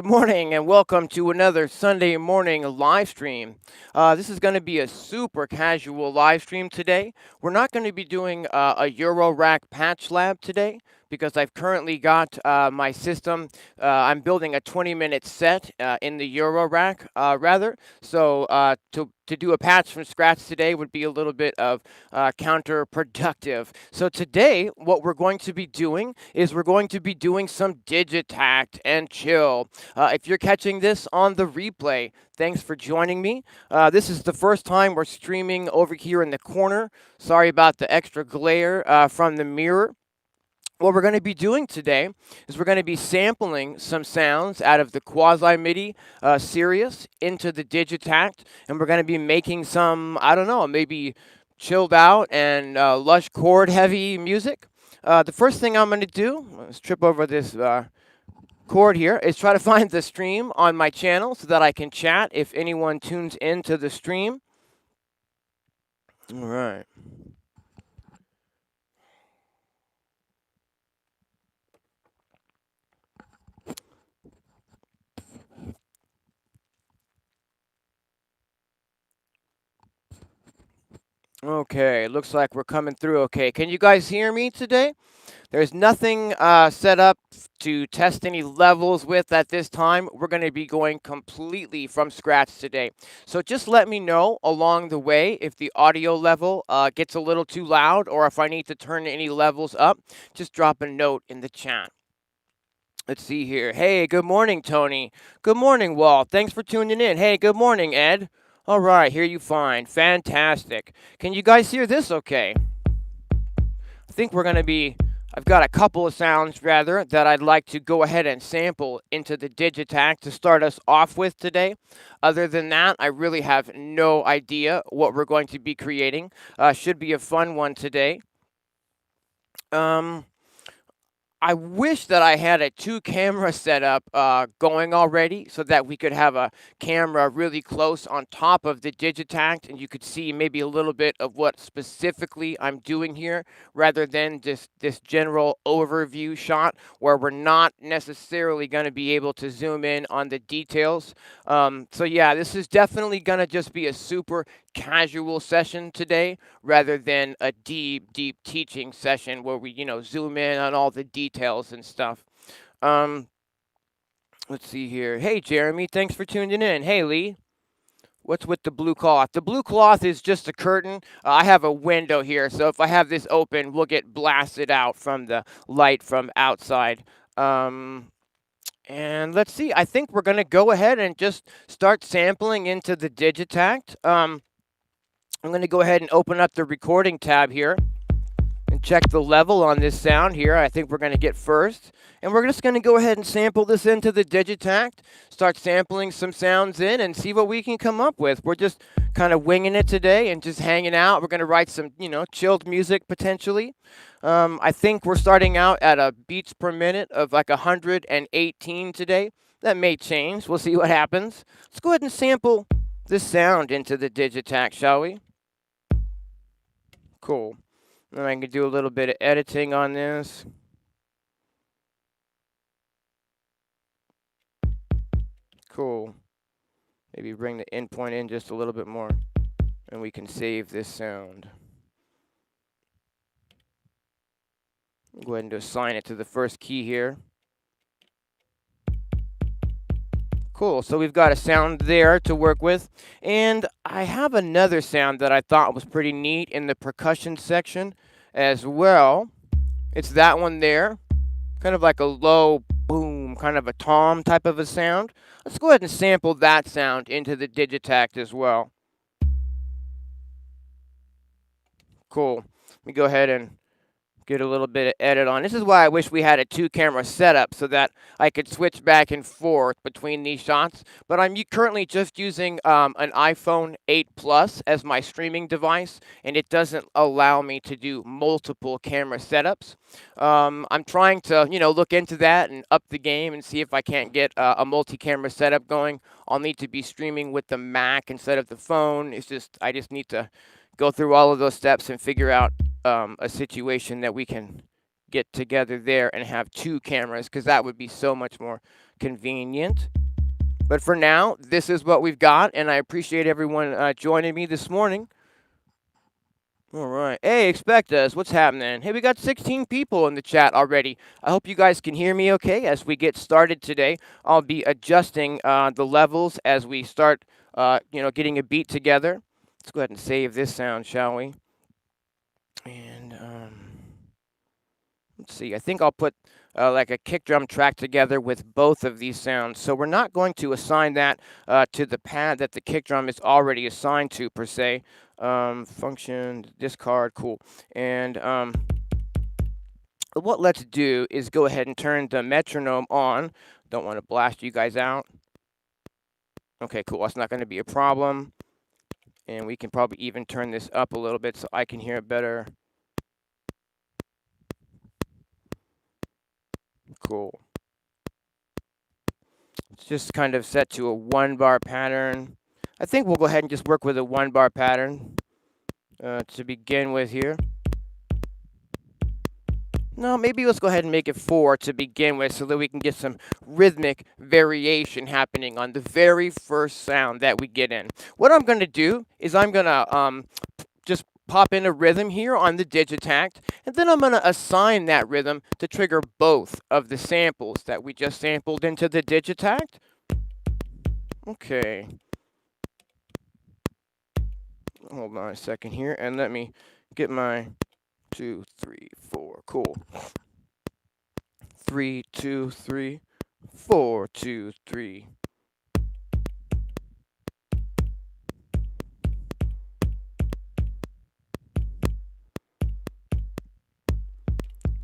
Good morning and welcome to another Sunday morning live stream. This is going to be a super casual live stream today. We're not going to be doing a Euro Rack patch lab today because I've currently got my system. I'm building a 20-minute set in the Euro Rack, rather. So to do a patch from scratch today would be a little bit of counterproductive. So today, what we're going to be doing is we're going to be doing some Digitakt and chill. If you're catching this on the replay, thanks for joining me. This is the first time we're streaming over here in the corner. Sorry about the extra glare from the mirror. What we're going to be doing today is we're going to be sampling some sounds out of the Quasi MIDI Sirius into the Digitakt, and we're going to be making some, I don't know, maybe chilled out and lush chord heavy music. The first thing I'm going to do, let's trip over this chord here, is try to find the stream on my channel so that I can chat if anyone tunes into the stream. All right. Okay, looks like we're coming through okay. Can you guys hear me today? There's nothing set up to test any levels with at this time. We're going to be going completely from scratch today. So just let me know along the way if the audio level gets a little too loud or if I need to turn any levels up. Just drop a note in the chat. Let's see here. Hey, good morning, Tony. Good morning, Walt. Thanks for tuning in. Hey, good morning, Ed. All right, hear you fine. Fantastic. Can you guys hear this okay? I think we're going to be, I've got a couple of sounds rather that I'd like to go ahead and sample into the Digitakt to start us off with today. Other than that, I really have no idea what we're going to be creating. Should be a fun one today. I wish that I had a two-camera setup going already so that we could have a camera really close on top of the Digitakt and you could see maybe a little bit of what specifically I'm doing here rather than just this general overview shot where we're not necessarily going to be able to zoom in on the details. So yeah, this is definitely going to just be a super casual session today rather than a deep teaching session where we, zoom in on all the details and stuff. Let's see here. Hey, Jeremy, thanks for tuning in. Hey, Lee. What's with the blue cloth? The blue cloth is just a curtain. I have a window here, so if I have this open, we'll get blasted out from the light from outside. And let's see. I think we're going to go ahead and just start sampling into the Digitakt. I'm going to go ahead and open up the recording tab here and check the level on this sound here. I think we're going to get first. And we're just going to go ahead and sample this into the Digitakt, start sampling some sounds in and see what we can come up with. We're just kind of winging it today and just hanging out. We're going to write some, chilled music potentially. I think we're starting out at a beats per minute of like 118 today. That may change. We'll see what happens. Let's go ahead and sample this sound into the Digitakt, shall we? Cool. Then I can do a little bit of editing on this. Cool. Maybe bring the in point in just a little bit more. And we can save this sound. Go ahead and assign it to the first key here. Cool, so we've got a sound there to work with. And I have another sound that I thought was pretty neat in the percussion section as well. It's that one there. Kind of like a low boom, kind of a tom type of a sound. Let's go ahead and sample that sound into the Digitakt as well. Cool. Let me go ahead and get a little bit of edit on. This is why I wish we had a two-camera setup so that I could switch back and forth between these shots. But I'm currently just using an iPhone 8 Plus as my streaming device, and it doesn't allow me to do multiple camera setups. I'm trying to, look into that and up the game and see if I can't get a multi-camera setup going. I'll need to be streaming with the Mac instead of the phone. I just need to go through all of those steps and figure out a situation that we can get together there and have two cameras because that would be so much more convenient. But for now, this is what we've got, and I appreciate everyone joining me this morning. All right. Hey, Expect Us. What's happening? Hey, we got 16 people in the chat already. I hope you guys can hear me okay as we get started today. I'll be adjusting the levels as we start, getting a beat together. Let's go ahead and save this sound, shall we? And let's see. I think I'll put like a kick drum track together with both of these sounds. So we're not going to assign that to the pad that the kick drum is already assigned to per se. Function, discard, cool. And what let's do is go ahead and turn the metronome on. Don't want to blast you guys out. Okay, cool. That's not going to be a problem. And we can probably even turn this up a little bit so I can hear it better. Cool. It's just kind of set to a 1-bar pattern. I think we'll go ahead and just work with a 1-bar pattern to begin with here. No, maybe let's go ahead and make it 4 to begin with so that we can get some rhythmic variation happening on the very first sound that we get in. What I'm going to do is I'm going to just pop in a rhythm here on the Digitakt, and then I'm going to assign that rhythm to trigger both of the samples that we just sampled into the Digitakt. Okay. Hold on a second here, and let me get my 2, 3, 4. Cool. 3, 2, 3, 4, 2, 3.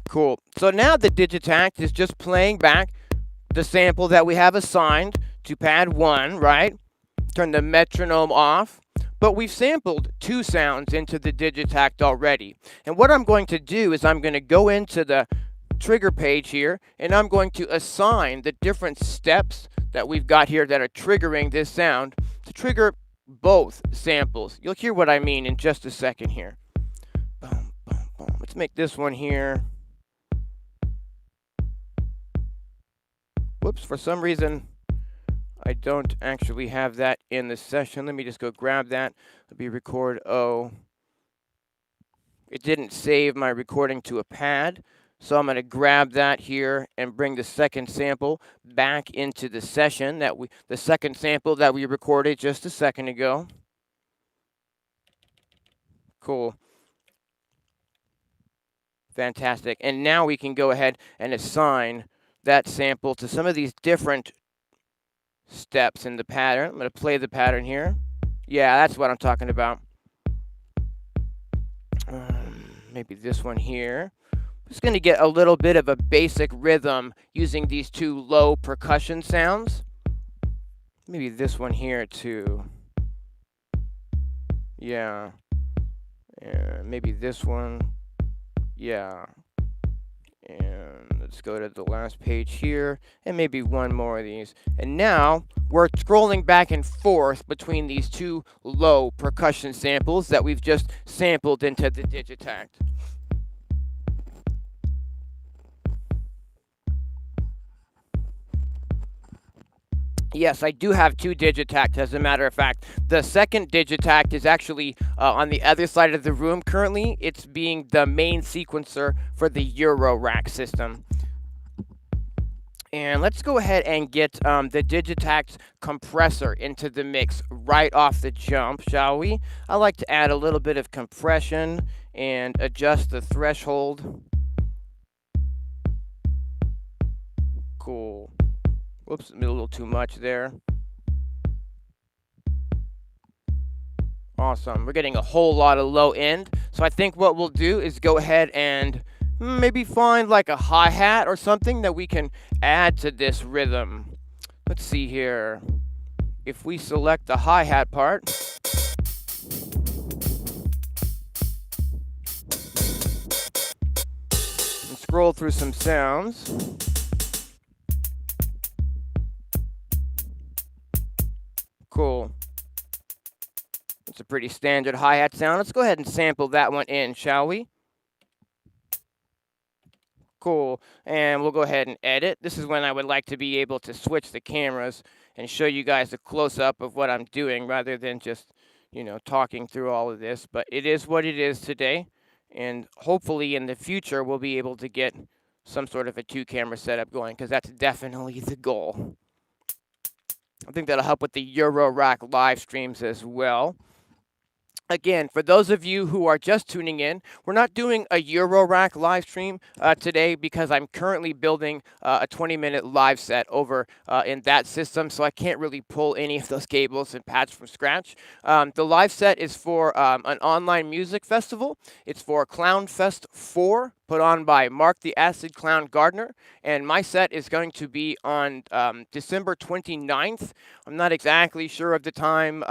Cool. So now the Digitakt is just playing back the sample that we have assigned to pad 1, right? Turn the metronome off. But we've sampled 2 sounds into the Digitakt already. And what I'm going to do is I'm going to go into the trigger page here, and I'm going to assign the different steps that we've got here that are triggering this sound to trigger both samples. You'll hear what I mean in just a second here. Boom, boom, boom. Let's make this one here. Whoops, for some reason, I don't actually have that in the session. Let me just go grab that. It'll be record O. It didn't save my recording to a pad, so I'm going to grab that here and bring the second sample back into the session the second sample that we recorded just a second ago. Cool. Fantastic. And now we can go ahead and assign that sample to some of these different steps in the pattern. I'm going to play the pattern here. Yeah, that's what I'm talking about. Maybe this one here. I'm just going to get a little bit of a basic rhythm using these 2 low percussion sounds. Maybe this one here too. Yeah. And maybe this one. Yeah. And let's go to the last page here, and maybe one more of these. And now we're scrolling back and forth between these 2 low percussion samples that we've just sampled into the Digitakt. Yes, I do have 2 Digitakt, as a matter of fact. The second Digitakt is actually on the other side of the room currently. It's being the main sequencer for the Euro rack system. And let's go ahead and get the Digitakt's compressor into the mix right off the jump, shall we? I like to add a little bit of compression and adjust the threshold. Cool. Whoops, a little too much there. Awesome. We're getting a whole lot of low end. So I think what we'll do is go ahead and maybe find like a hi-hat or something that we can add to this rhythm. Let's see here. If we select the hi-hat part, and scroll through some sounds. Cool. It's a pretty standard hi-hat sound. Let's go ahead and sample that one in, shall we? Cool. And we'll go ahead and edit. This is when I would like to be able to switch the cameras and show you guys a close-up of what I'm doing rather than just, talking through all of this. But it is what it is today. And hopefully in the future, we'll be able to get some sort of a 2-camera setup going, because that's definitely the goal. I think that'll help with the Euro Rack live streams as well. Again, for those of you who are just tuning in, we're not doing a Euro Rack live stream today because I'm currently building a 20-minute live set over in that system, so I can't really pull any of those cables and patch from scratch. The live set is for an online music festival. It's for Clown Fest 4, put on by Mark the Acid Clown Gardner, and my set is going to be on December 29th. I'm not exactly sure of the time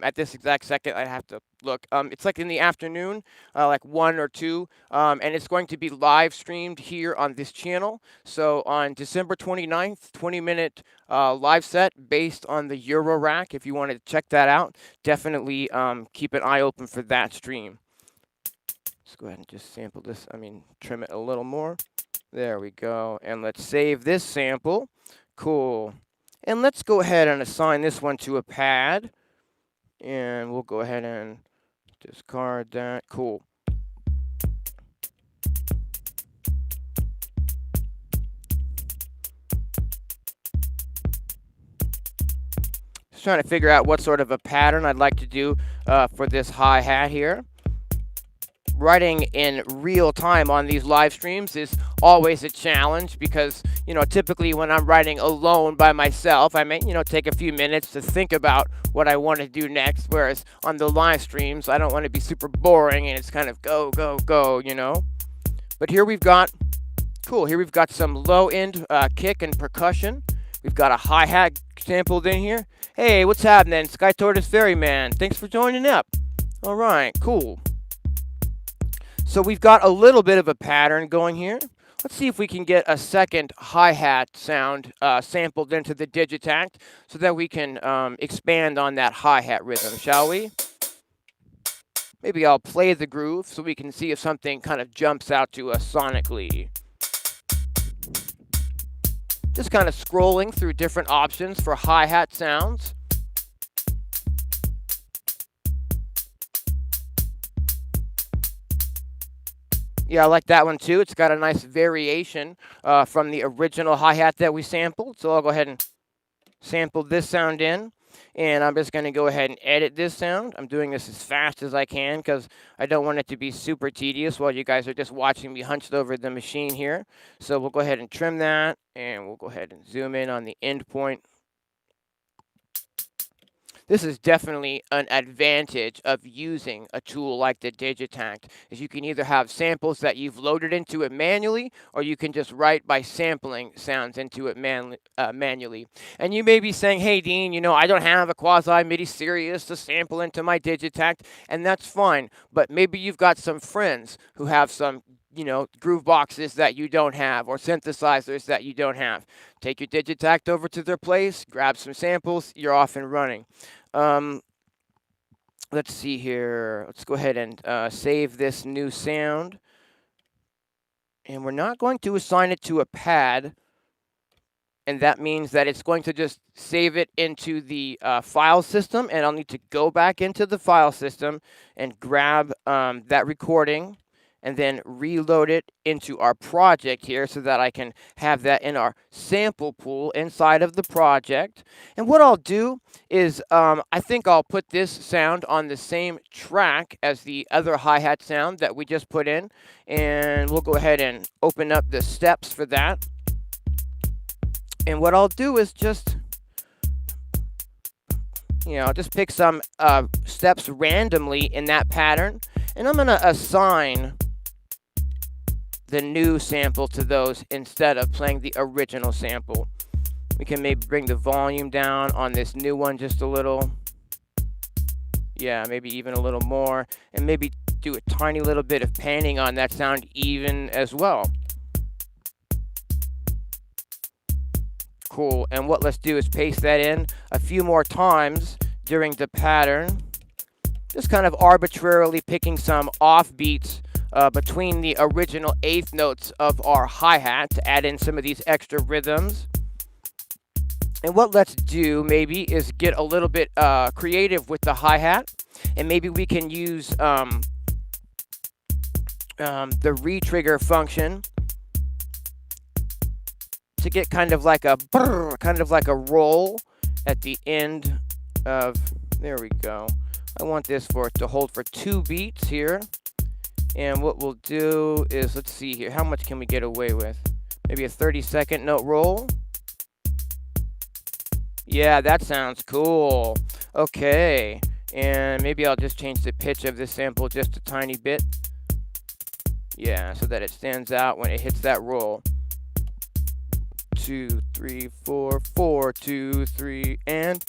at this exact second. I'd have to look. It's like in the afternoon, like 1 or 2, and it's going to be live streamed here on this channel. So on December 29th, 20-minute live set based on the Euro Rack. If you want to check that out, definitely keep an eye open for that stream. Let's go ahead and just sample this. Trim it a little more. There we go. And let's save this sample. Cool. And let's go ahead and assign this one to a pad. And we'll go ahead and discard that. Cool. Just trying to figure out what sort of a pattern I'd like to do for this hi-hat here. Writing in real time on these live streams is always a challenge because, typically when I'm writing alone by myself, I may, take a few minutes to think about what I want to do next. Whereas on the live streams, I don't want to be super boring and it's kind of go, go, go, But here we've got, here we've got some low-end kick and percussion. We've got a hi-hat sampled in here. Hey, what's happening? Sky Tortoise Ferryman. Thanks for joining up. All right, cool. So we've got a little bit of a pattern going here. Let's see if we can get a second hi-hat sound sampled into the Digitakt so that we can expand on that hi-hat rhythm, shall we? Maybe I'll play the groove so we can see if something kind of jumps out to us sonically. Just kind of scrolling through different options for hi-hat sounds. Yeah, I like that one too. It's got a nice variation from the original hi-hat that we sampled. So I'll go ahead and sample this sound in. And I'm just going to go ahead and edit this sound. I'm doing this as fast as I can because I don't want it to be super tedious while you guys are just watching me hunched over the machine here. So we'll go ahead and trim that. And we'll go ahead and zoom in on the end point. This is definitely an advantage of using a tool like the Digitakt, is you can either have samples that you've loaded into it manually, or you can just write by sampling sounds into it manually. And you may be saying, hey, Dean, I don't have a quasi-MIDI Sirius to sample into my Digitakt, and that's fine. But maybe you've got some friends who have some groove boxes that you don't have, or synthesizers that you don't have. Take your Digitakt over to their place, grab some samples, you're off and running. Let's see here. Let's go ahead and save this new sound. And we're not going to assign it to a pad. And that means that it's going to just save it into the file system. And I'll need to go back into the file system and grab that recording and then reload it into our project here so that I can have that in our sample pool inside of the project. And what I'll do is I think I'll put this sound on the same track as the other hi-hat sound that we just put in. And we'll go ahead and open up the steps for that. And what I'll do is just, just pick some steps randomly in that pattern. And I'm going to assign the new sample to those instead of playing the original sample. We can maybe bring the volume down on this new one just a little. Yeah, maybe even a little more. And maybe do a tiny little bit of panning on that sound even as well. Cool. And what let's do is paste that in a few more times during the pattern. Just kind of arbitrarily picking some off beats between the original eighth notes of our hi-hat to add in some of these extra rhythms. And what let's do maybe is get a little bit creative with the hi-hat, and maybe we can use the re-trigger function to get kind of like a brrr, kind of like a roll at the end of, there we go. I want this for it to hold for 2 beats here. And what we'll do is, let's see here, how much can we get away with? Maybe a 30-second note roll. Yeah, that sounds cool. Okay, and maybe I'll just change the pitch of this sample just a tiny bit. Yeah, so that it stands out when it hits that roll. 2, 3, 4, 4, 2, 3, and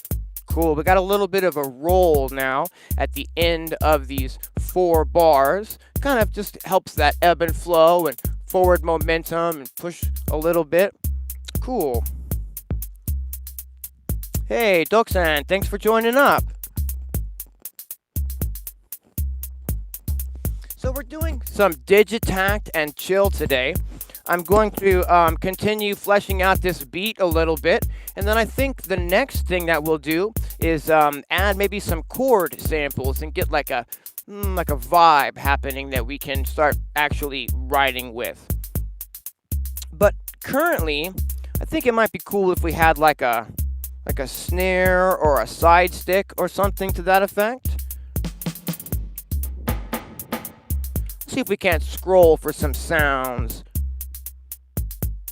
cool. We got a little bit of a roll now at the end of these 4 bars. Kind of just helps that ebb and flow and forward momentum and push a little bit. Cool. Hey, Doksan, thanks for joining up. So we're doing some Digitakt and chill today. I'm going to continue fleshing out this beat a little bit, and then I think the next thing that we'll do is add maybe some chord samples and get like a vibe happening that we can start actually writing with. But currently, I think it might be cool if we had like a snare or a side stick or something to that effect. See if we can't scroll for some sounds.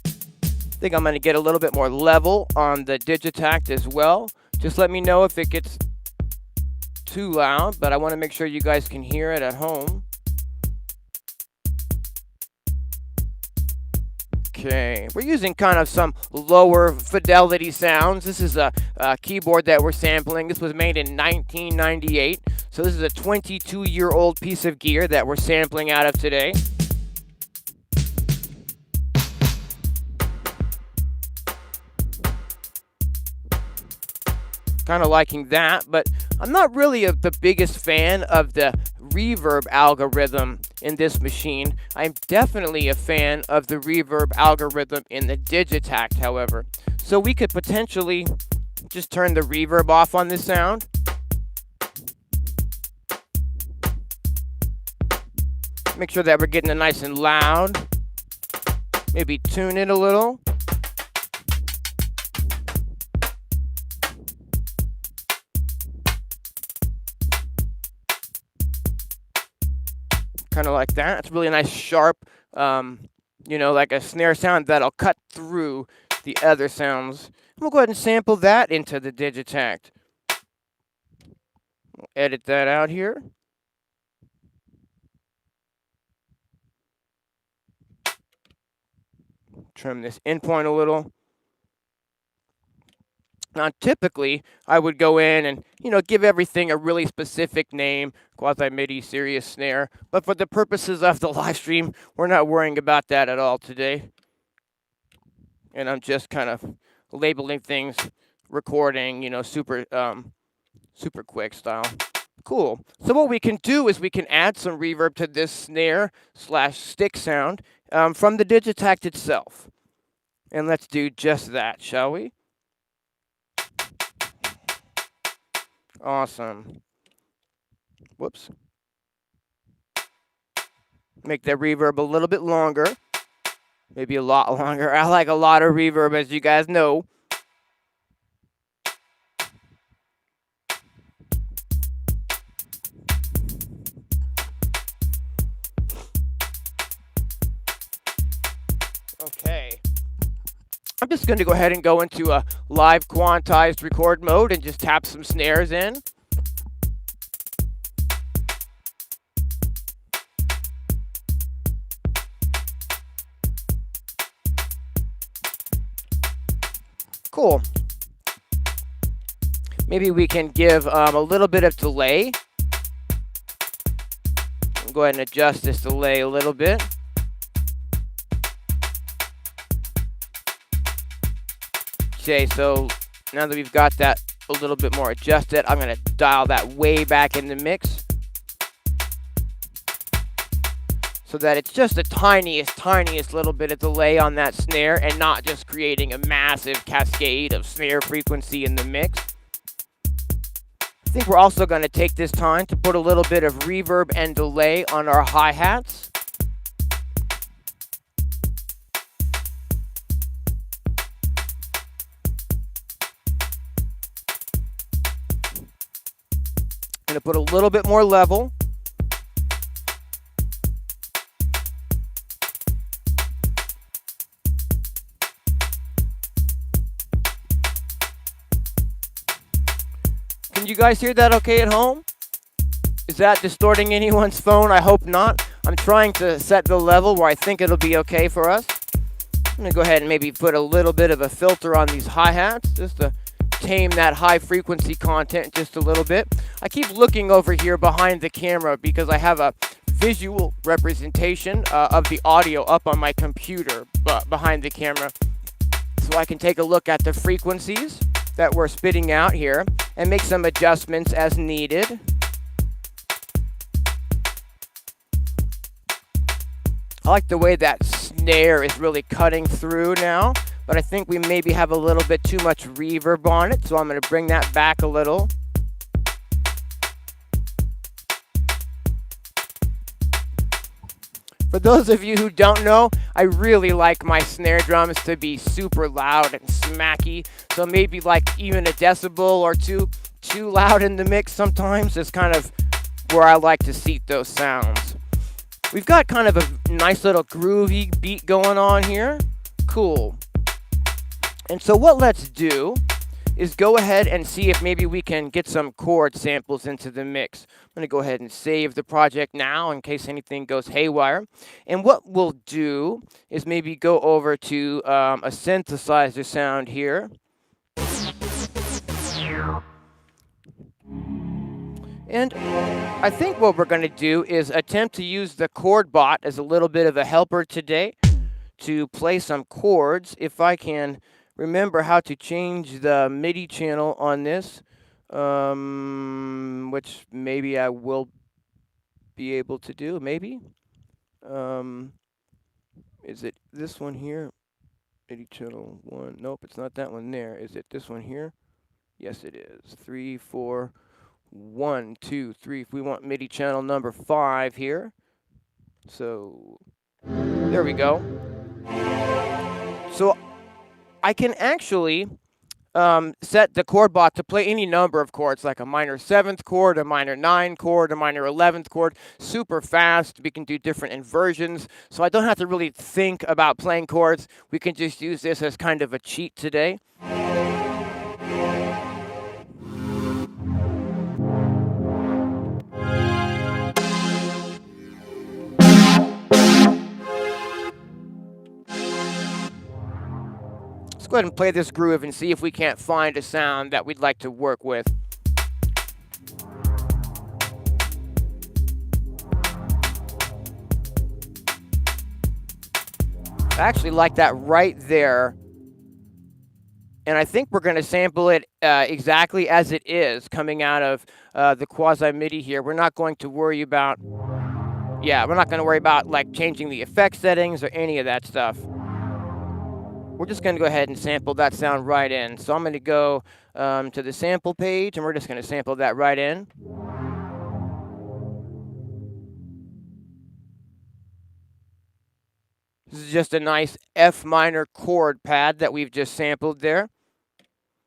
I think I'm going to get a little bit more level on the Digitakt as well. Just let me know if it gets too loud, but I want to make sure you guys can hear it at home. Okay, we're using kind of some lower fidelity sounds. This is a keyboard that we're sampling. This was made in 1998, so this is a 22-year-old piece of gear that we're sampling out of today. Kind of liking that, but I'm not really the biggest fan of the reverb algorithm in this machine. I'm definitely a fan of the reverb algorithm in the Digitakt, however. So we could potentially just turn the reverb off on this sound. Make sure that we're getting it nice and loud. Maybe tune it a little. Kind of like that. It's really a nice sharp, like a snare sound that'll cut through the other sounds. We'll go ahead and sample that into the Digitakt. We'll edit that out here. Trim this in point a little. Now, typically, I would go in and, give everything a really specific name, quasi-MIDI, serious snare. But for the purposes of the live stream, we're not worrying about that at all today. And I'm just kind of labeling things, recording, super quick style. Cool. So what we can do is we can add some reverb to this snare/stick sound from the Digitakt itself. And let's do just that, shall we? Awesome. Whoops. Make that reverb a little bit longer. Maybe a lot longer. I like a lot of reverb, as you guys know. Okay. I'm just going to go ahead and go into a live quantized record mode and just tap some snares in. Cool. Maybe we can give a little bit of delay. I'll go ahead and adjust this delay a little bit. Okay, so now that we've got that a little bit more adjusted, I'm going to dial that way back in the mix. so that it's just the tiniest little bit of delay on that snare and not just creating a massive cascade of snare frequency in the mix. I think we're also going to take this time to put a little bit of reverb and delay on our hi-hats. I'm going to put a little bit more level. Can you guys hear that okay at home? Is that distorting anyone's phone? I hope not. I'm trying to set the level where I think it'll be okay for us. I'm going to go ahead and maybe put a little bit of a filter on these hi-hats just to tame that high frequency content just a little bit. I keep looking over here behind the camera because I have a visual representation of the audio up on my computer behind the camera. So I can take a look at the frequencies that we're spitting out here and make some adjustments as needed. I like the way that snare is really cutting through now, but I think we maybe have a little bit too much reverb on it, so I'm going to bring that back a little. For those of you who don't know, I really like my snare drums to be super loud and smacky, so maybe like even a decibel or two too loud in the mix sometimes is kind of where I like to seat those sounds. We've got kind of a nice little groovy beat going on here. Cool. And so what let's do is go ahead and see if maybe we can get some chord samples into the mix. I'm going to go ahead and save the project now in case anything goes haywire. And what we'll do is maybe go over to a synthesizer sound here. And I think what we're going to do is attempt to use the chord bot as a little bit of a helper today to play some chords. If I can remember how to change the MIDI channel on this, which maybe I will be able to do, maybe. Is it this one here? MIDI channel 1. Nope, it's not that one there. Is it this one here? Yes, it is. 3, 4, 1, 2, 3. If we want MIDI channel number 5 here. So there we go. So I can actually set the chord bot to play any number of chords, like a minor 7th chord, a minor 9 chord, a minor 11th chord, super fast. We can do different inversions, so I don't have to really think about playing chords. We can just use this as kind of a cheat today. Let's go ahead and play this groove and see if we can't find a sound that we'd like to work with. I actually like that right there. And I think we're going to sample it exactly as it is coming out of the quasi MIDI here. We're not going to worry about, we're not going to worry about like changing the effect settings or any of that stuff. We're just going to go ahead and sample that sound right in. So I'm going to go to the sample page, and we're just going to sample that right in. This is just a nice F minor chord pad that we've just sampled there.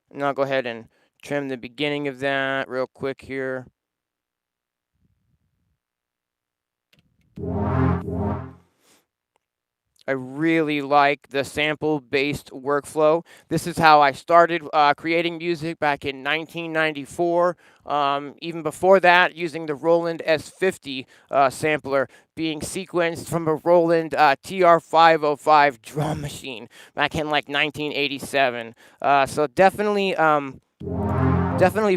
And I'll go ahead and trim the beginning of that real quick here. I really like the sample-based workflow. This is how I started creating music back in 1994. Even before that, using the Roland S50 sampler, being sequenced from a Roland TR-505 drum machine back in like 1987. So definitely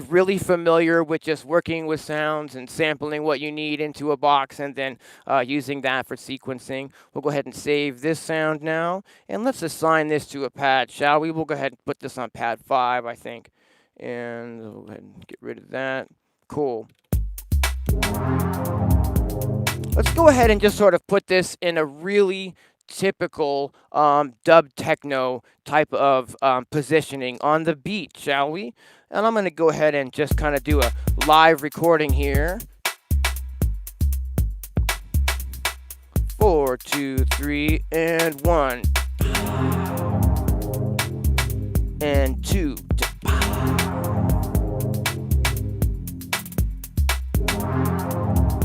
really familiar with just working with sounds and sampling what you need into a box and then using that for sequencing. We'll go ahead and save this sound now. And let's assign this to a pad, shall we? We'll go ahead and put this on pad 5, I think. And we'll go ahead and get rid of that. Cool. Let's go ahead and just sort of put this in a really typical dub techno type of positioning on the beat, shall we? And I'm going to go ahead and just kind of do a live recording here. 4, 2, 3, and 1. And 2.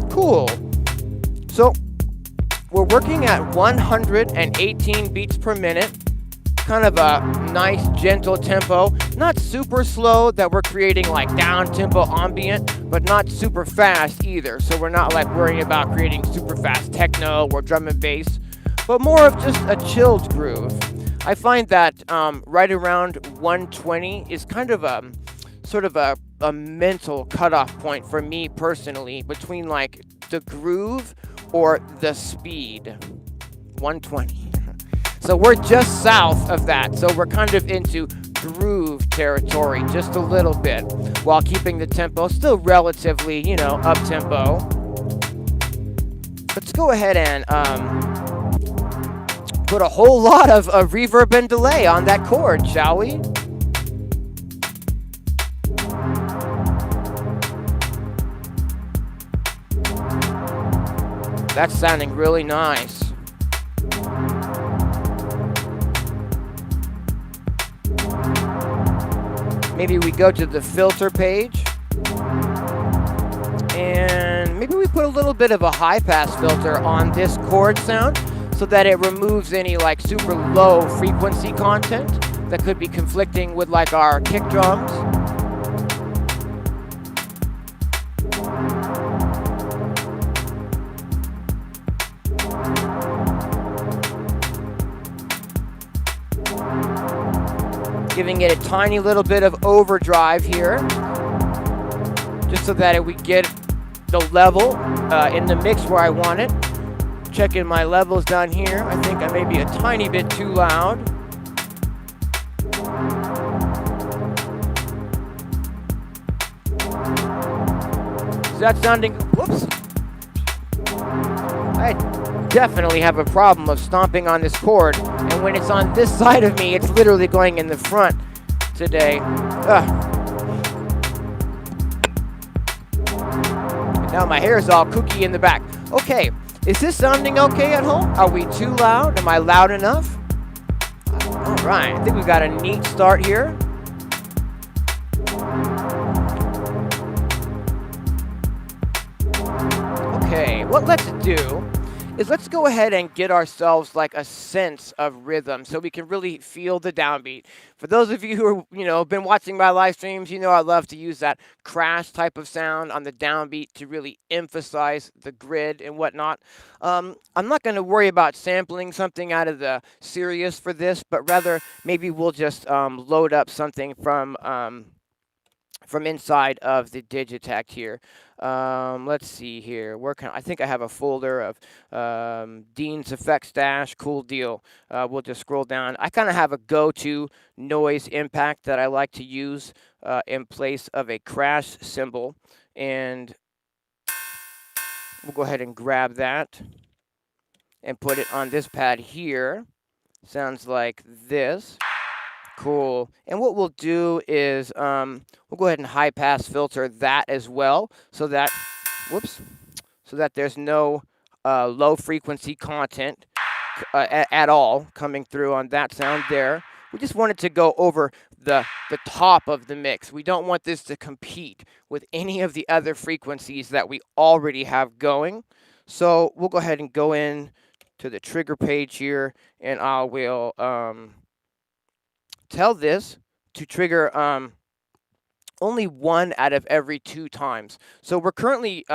Cool. So we're working at 118 beats per minute. Kind of a nice gentle tempo, not super slow that we're creating like down tempo ambient, but not super fast either. So we're not like worrying about creating super fast techno or drum and bass, but more of just a chilled groove. I find that right around 120 is kind of a sort of a mental cutoff point for me personally between like the groove or the speed. 120. So we're just south of that. So we're kind of into groove territory just a little bit while keeping the tempo still relatively, you know, up tempo. Let's go ahead and put a whole lot of reverb and delay on that chord, shall we? That's sounding really nice. Maybe we go to the filter page and maybe we put a little bit of a high pass filter on this chord sound so that it removes any like super low frequency content that could be conflicting with like our kick drums. Giving it a tiny little bit of overdrive here, just so that we get the level in the mix where I want it. Checking my levels down here. I think I may be a tiny bit too loud. Is that sounding? Whoops. I definitely have a problem of stomping on this chord, and when it's on this side of me, it's literally going in the front today. And now my hair is all kooky in the back. Okay, is this sounding okay at home? Are we too loud? Am I loud enough? All right, I think we've got a neat start here. Okay, what let's do is let's go ahead and get ourselves like a sense of rhythm so we can really feel the downbeat. For those of you who are, been watching my live streams, I love to use that crash type of sound on the downbeat to really emphasize the grid and whatnot. I'm not going to worry about sampling something out of the Sirius for this, but rather maybe we'll just load up something from inside of the Digitakt here. Let's see here. I think I have a folder of Dean's Effect Stash. Cool deal. We'll just scroll down. I kind of have a go-to noise impact that I like to use in place of a crash cymbal. And we'll go ahead and grab that and put it on this pad here. Sounds like this. Cool. And what we'll do is we'll go ahead and high pass filter that as well so that there's no low frequency content at all coming through on that sound there. We just want it to go over the top of the mix. We don't want this to compete with any of the other frequencies that we already have going. So we'll go ahead and go in to the trigger page here, and I will tell this to trigger only 1 out of every 2 times. So we're currently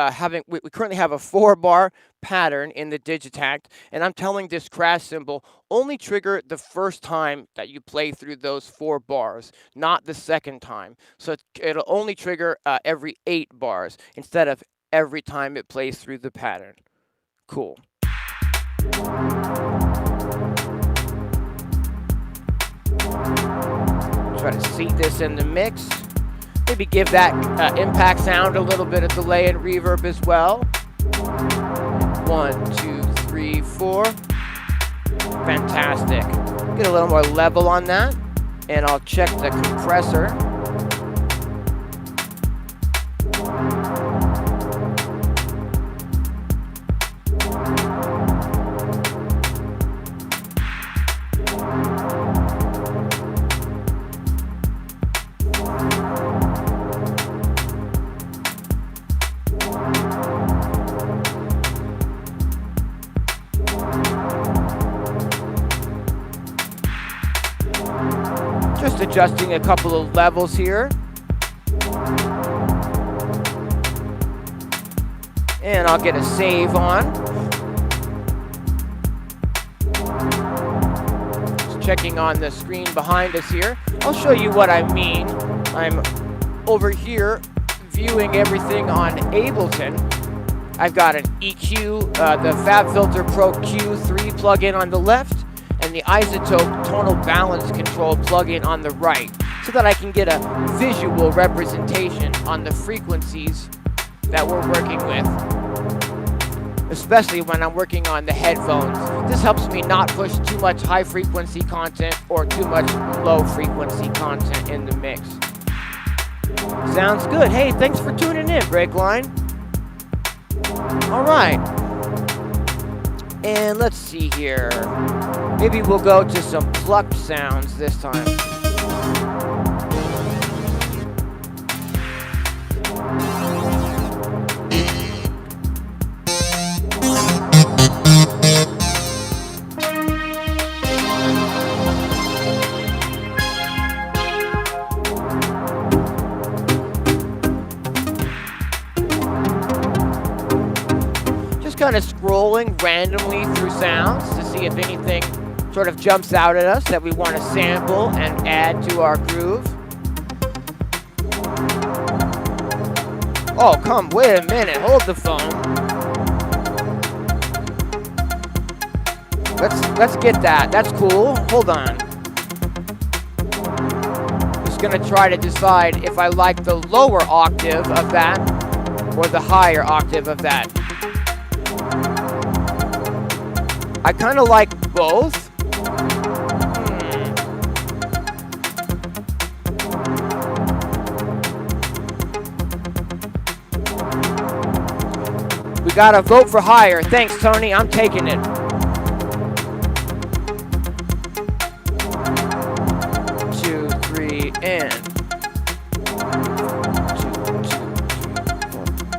we currently have a 4-bar pattern in the Digitakt, and I'm telling this crash cymbal only trigger the first time that you play through those 4 bars, not the second time. So it'll only trigger every 8 bars instead of every time it plays through the pattern. Cool. Try to seat this in the mix. Maybe give that impact sound a little bit of delay and reverb as well. 1, 2, 3, 4. Fantastic. Get a little more level on that, and I'll check the compressor. Just adjusting a couple of levels here. And I'll get a save on. Just checking on the screen behind us here. I'll show you what I mean. I'm over here viewing everything on Ableton. I've got an EQ, the FabFilter Pro Q3 plugin on the left, and the Isotope Tonal Balance Control plugin on the right, so that I can get a visual representation on the frequencies that we're working with, especially when I'm working on the headphones. This helps me not push too much high frequency content or too much low frequency content in the mix. Sounds good. Hey, thanks for tuning in, Breakline. All right. And let's see here. Maybe we'll go to some plucked sounds this time. Kind of scrolling randomly through sounds to see if anything sort of jumps out at us that we want to sample and add to our groove. Oh, wait a minute, hold the phone. Let's get that. That's cool. Hold on. Just gonna try to decide if I like the lower octave of that or the higher octave of that. I kind of like both. We gotta vote for higher. Thanks, Tony. I'm taking it. 2, 3, and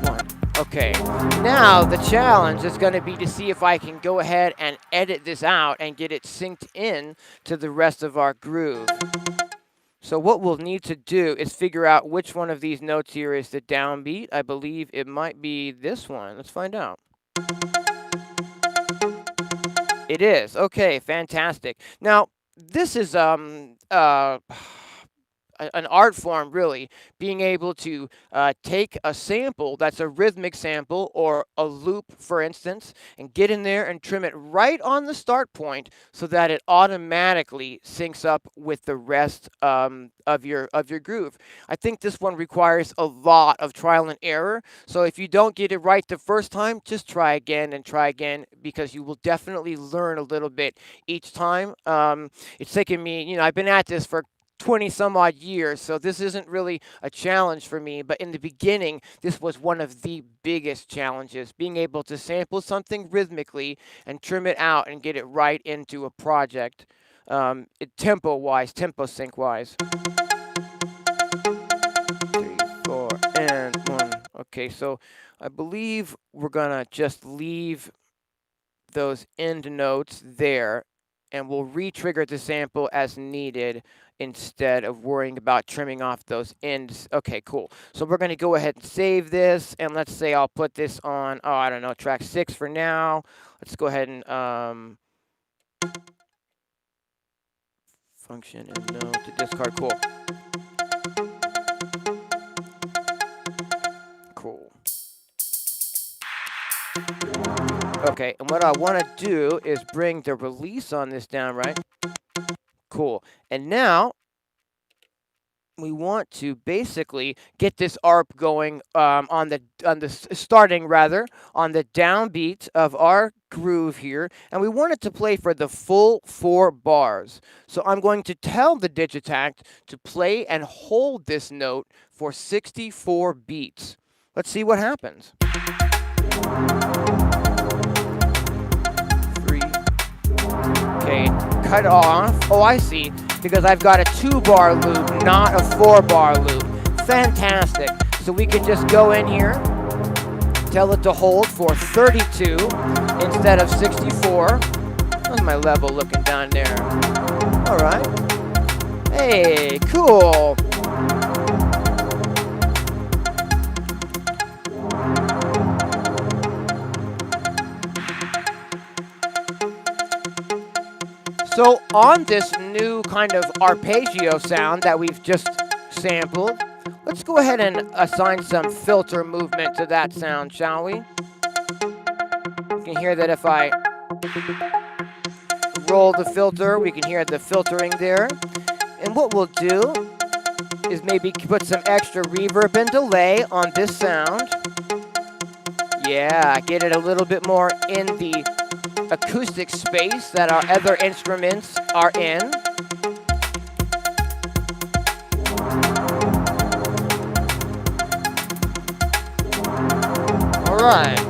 1. Okay. Now the challenge is going to be to see if I can go ahead and edit this out and get it synced in to the rest of our groove. So what we'll need to do is figure out which one of these notes here is the downbeat. I believe it might be this one. Let's find out. It is. Okay, fantastic. Now, this is an art form, really, being able to take a sample that's a rhythmic sample or a loop, for instance, and get in there and trim it right on the start point so that it automatically syncs up with the rest of your groove. I think this one requires a lot of trial and error, so if you don't get it right the first time, just try again and try again, because you will definitely learn a little bit each time. It's taken me, I've been at this for 20 some odd years, so this isn't really a challenge for me, but in the beginning this was one of the biggest challenges, being able to sample something rhythmically and trim it out and get it right into a project, tempo sync wise. 3, 4, and 1. Okay, so I believe we're gonna just leave those end notes there, and we'll re-trigger the sample as needed instead of worrying about trimming off those ends. Okay, cool. So we're going to go ahead and save this, and let's say I'll put this on, I don't know, track 6 for now. Let's go ahead and function and note to discard. Cool. Cool. Okay, and what I want to do is bring the release on this down, right? Cool. And now we want to basically get this arp going starting rather on the downbeat of our groove here, and we want it to play for the full 4 bars. So I'm going to tell the Digitakt to play and hold this note for 64 beats. Let's see what happens. 3. Okay, cut off. Oh, I see. Because I've got a 2-bar loop, not a 4-bar loop. Fantastic. So we can just go in here, tell it to hold for 32 instead of 64. How's my level looking down there? All right. Hey, cool. So on this new kind of arpeggio sound that we've just sampled, let's go ahead and assign some filter movement to that sound, shall we? You can hear that if I roll the filter, we can hear the filtering there. And what we'll do is maybe put some extra reverb and delay on this sound. Yeah, get it a little bit more in the acoustic space that our other instruments are in. All right.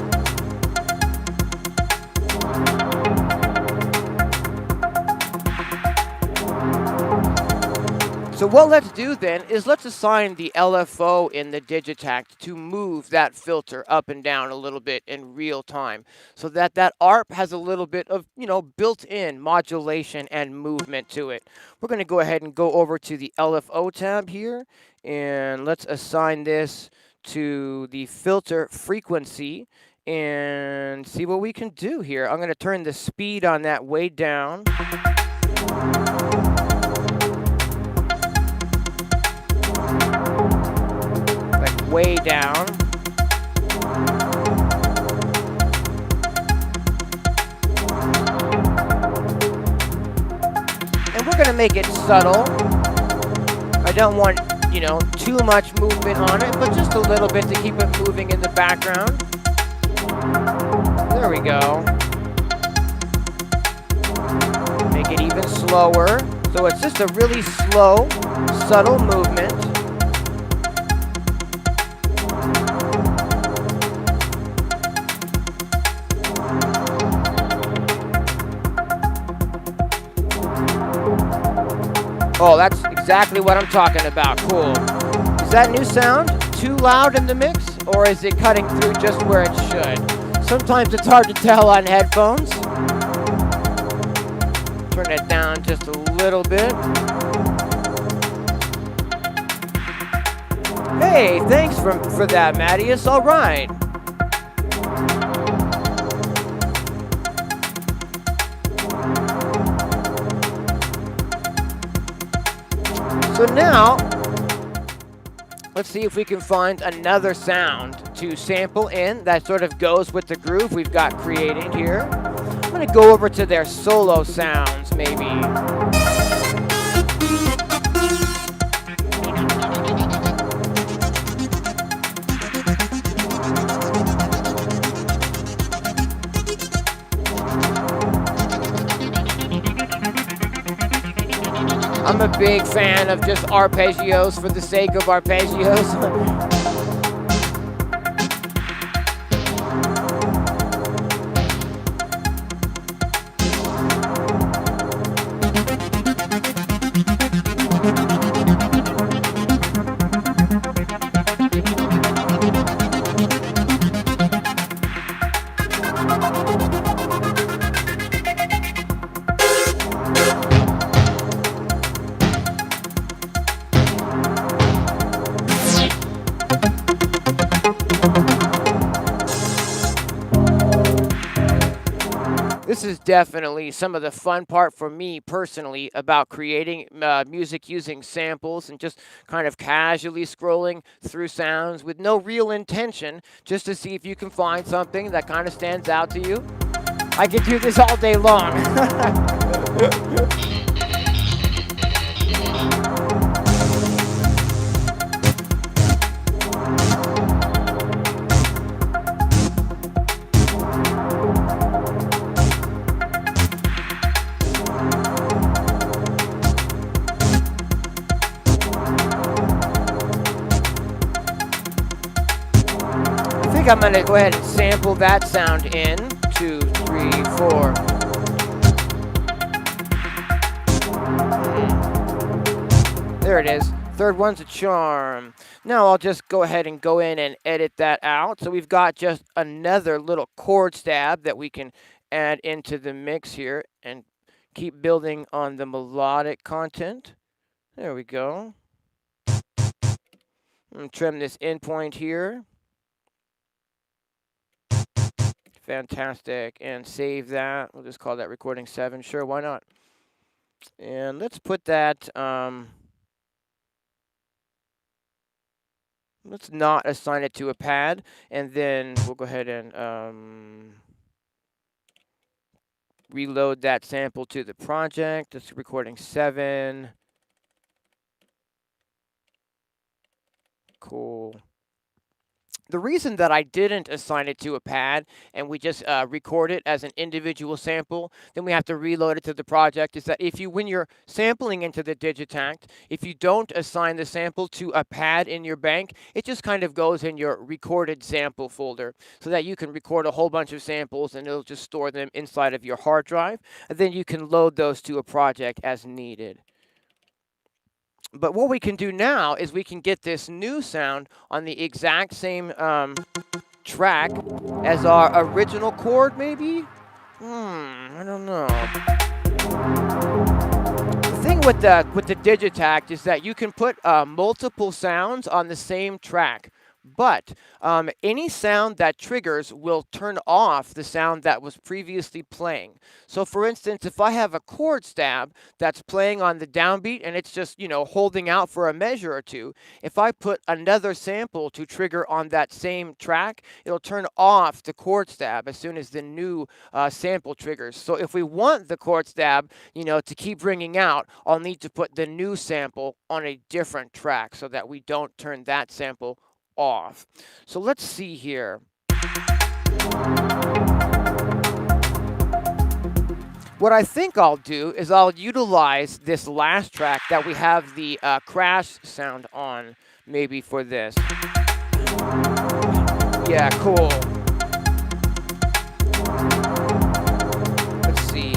So what let's do then is let's assign the LFO in the Digitakt to move that filter up and down a little bit in real time so that that ARP has a little bit of, built-in modulation and movement to it. We're going to go ahead and go over to the LFO tab here, and let's assign this to the filter frequency and see what we can do here. I'm going to turn the speed on that way down. Way down. And we're going to make it subtle. I don't want, too much movement on it, but just a little bit to keep it moving in the background. There we go. Make it even slower. So it's just a really slow, subtle movement. Oh, that's exactly what I'm talking about. Cool. Is that new sound too loud in the mix, or is it cutting through just where it should? Sometimes it's hard to tell on headphones. Turn it down just a little bit. Hey, thanks for that, Mattias. All right. So now, let's see if we can find another sound to sample in that sort of goes with the groove we've got created here. I'm going to go over to their solo sounds, maybe. I'm a big fan of just arpeggios for the sake of arpeggios. This is definitely some of the fun part for me personally about creating music using samples and just kind of casually scrolling through sounds with no real intention, just to see if you can find something that kind of stands out to you. I could do this all day long. think I'm gonna go ahead and sample that sound in. 2, 3, 4. There it is. Third one's a charm. Now I'll just go ahead and go in and edit that out. So we've got just another little chord stab that we can add into the mix here and keep building on the melodic content. There we go. Trim this endpoint here. Fantastic. And save that. We'll just call that recording 7. Sure, why not? And let's put that... let's not assign it to a pad, and then we'll go ahead and reload that sample to the project. It's recording 7. Cool. The reason that I didn't assign it to a pad and we just record it as an individual sample, then we have to reload it to the project, is that when you're sampling into the Digitakt, if you don't assign the sample to a pad in your bank, it just kind of goes in your recorded sample folder so that you can record a whole bunch of samples and it'll just store them inside of your hard drive. And then you can load those to a project as needed. But what we can do now is we can get this new sound on the exact same track as our original chord, maybe? I don't know. The thing with the Digitakt is that you can put multiple sounds on the same track. But any sound that triggers will turn off the sound that was previously playing. So for instance, if I have a chord stab that's playing on the downbeat and it's just, holding out for a measure or two, if I put another sample to trigger on that same track, it'll turn off the chord stab as soon as the new sample triggers. So if we want the chord stab, to keep ringing out, I'll need to put the new sample on a different track so that we don't turn that sample off. So let's see here. What I think I'll do is I'll utilize this last track that we have the crash sound on, maybe for this. Yeah, cool. Let's see.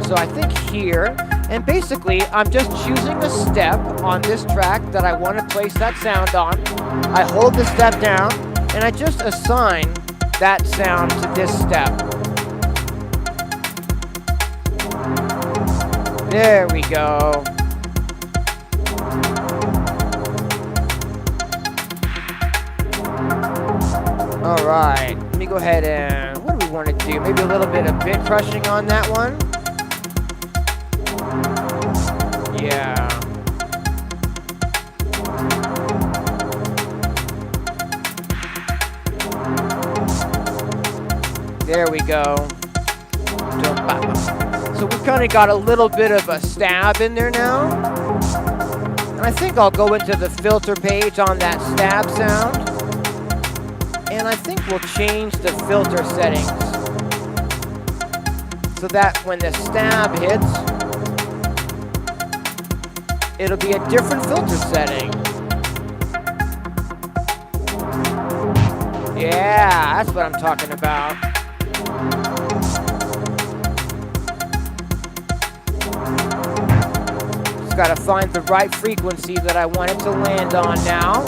So I think here, and basically, I'm just choosing a step on this track that I want to place that sound on. I hold the step down, and I just assign that sound to this step. There we go. All right, let me go ahead and, what do we want to do? Maybe a little bit of bit crushing on that one. Yeah. There we go. So we've kind of got a little bit of a stab in there now. And I think I'll go into the filter page on that stab sound. And I think we'll change the filter settings so that when the stab hits, it'll be a different filter setting. Yeah, that's what I'm talking about. Just gotta find the right frequency that I want it to land on now.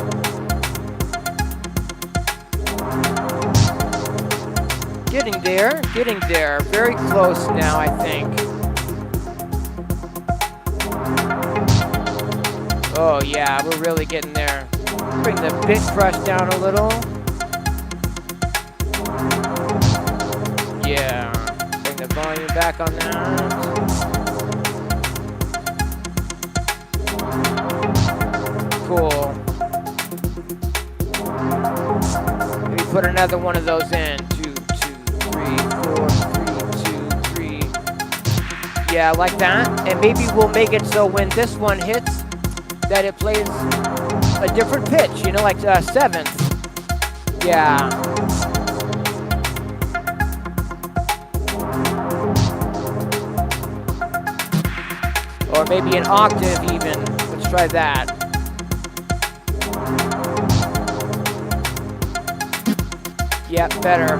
Getting there. Very close now, I think. Oh yeah, we're really getting there. Bring the bit crush down a little. Yeah, bring the volume back on that. Cool. Maybe put another one of those in. 2, 2, 3, 4, 3, 2, 3. Yeah, like that. And maybe we'll make it so when this one hits, that it plays a different pitch, like 7th. Yeah. Or maybe an octave even. Let's try that. Yeah, better.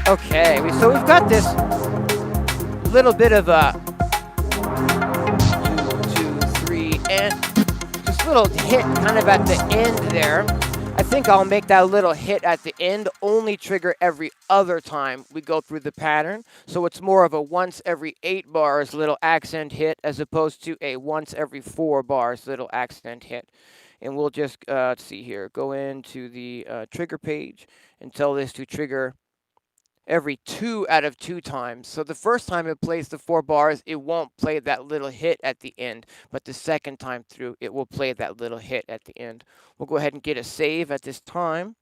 Okay, so we've got this little bit of a 2, 3, and this little hit kind of at the end there. I think I'll make that little hit at the end only trigger every other time we go through the pattern. So it's more of a once every 8 bars little accent hit as opposed to a once every 4 bars little accent hit. And we'll just, let's see here, go into the trigger page and tell this to trigger every 2 out of 2 times. So the first time it plays the 4 bars, it won't play that little hit at the end. But the second time through, it will play that little hit at the end. We'll go ahead and get a save at this time.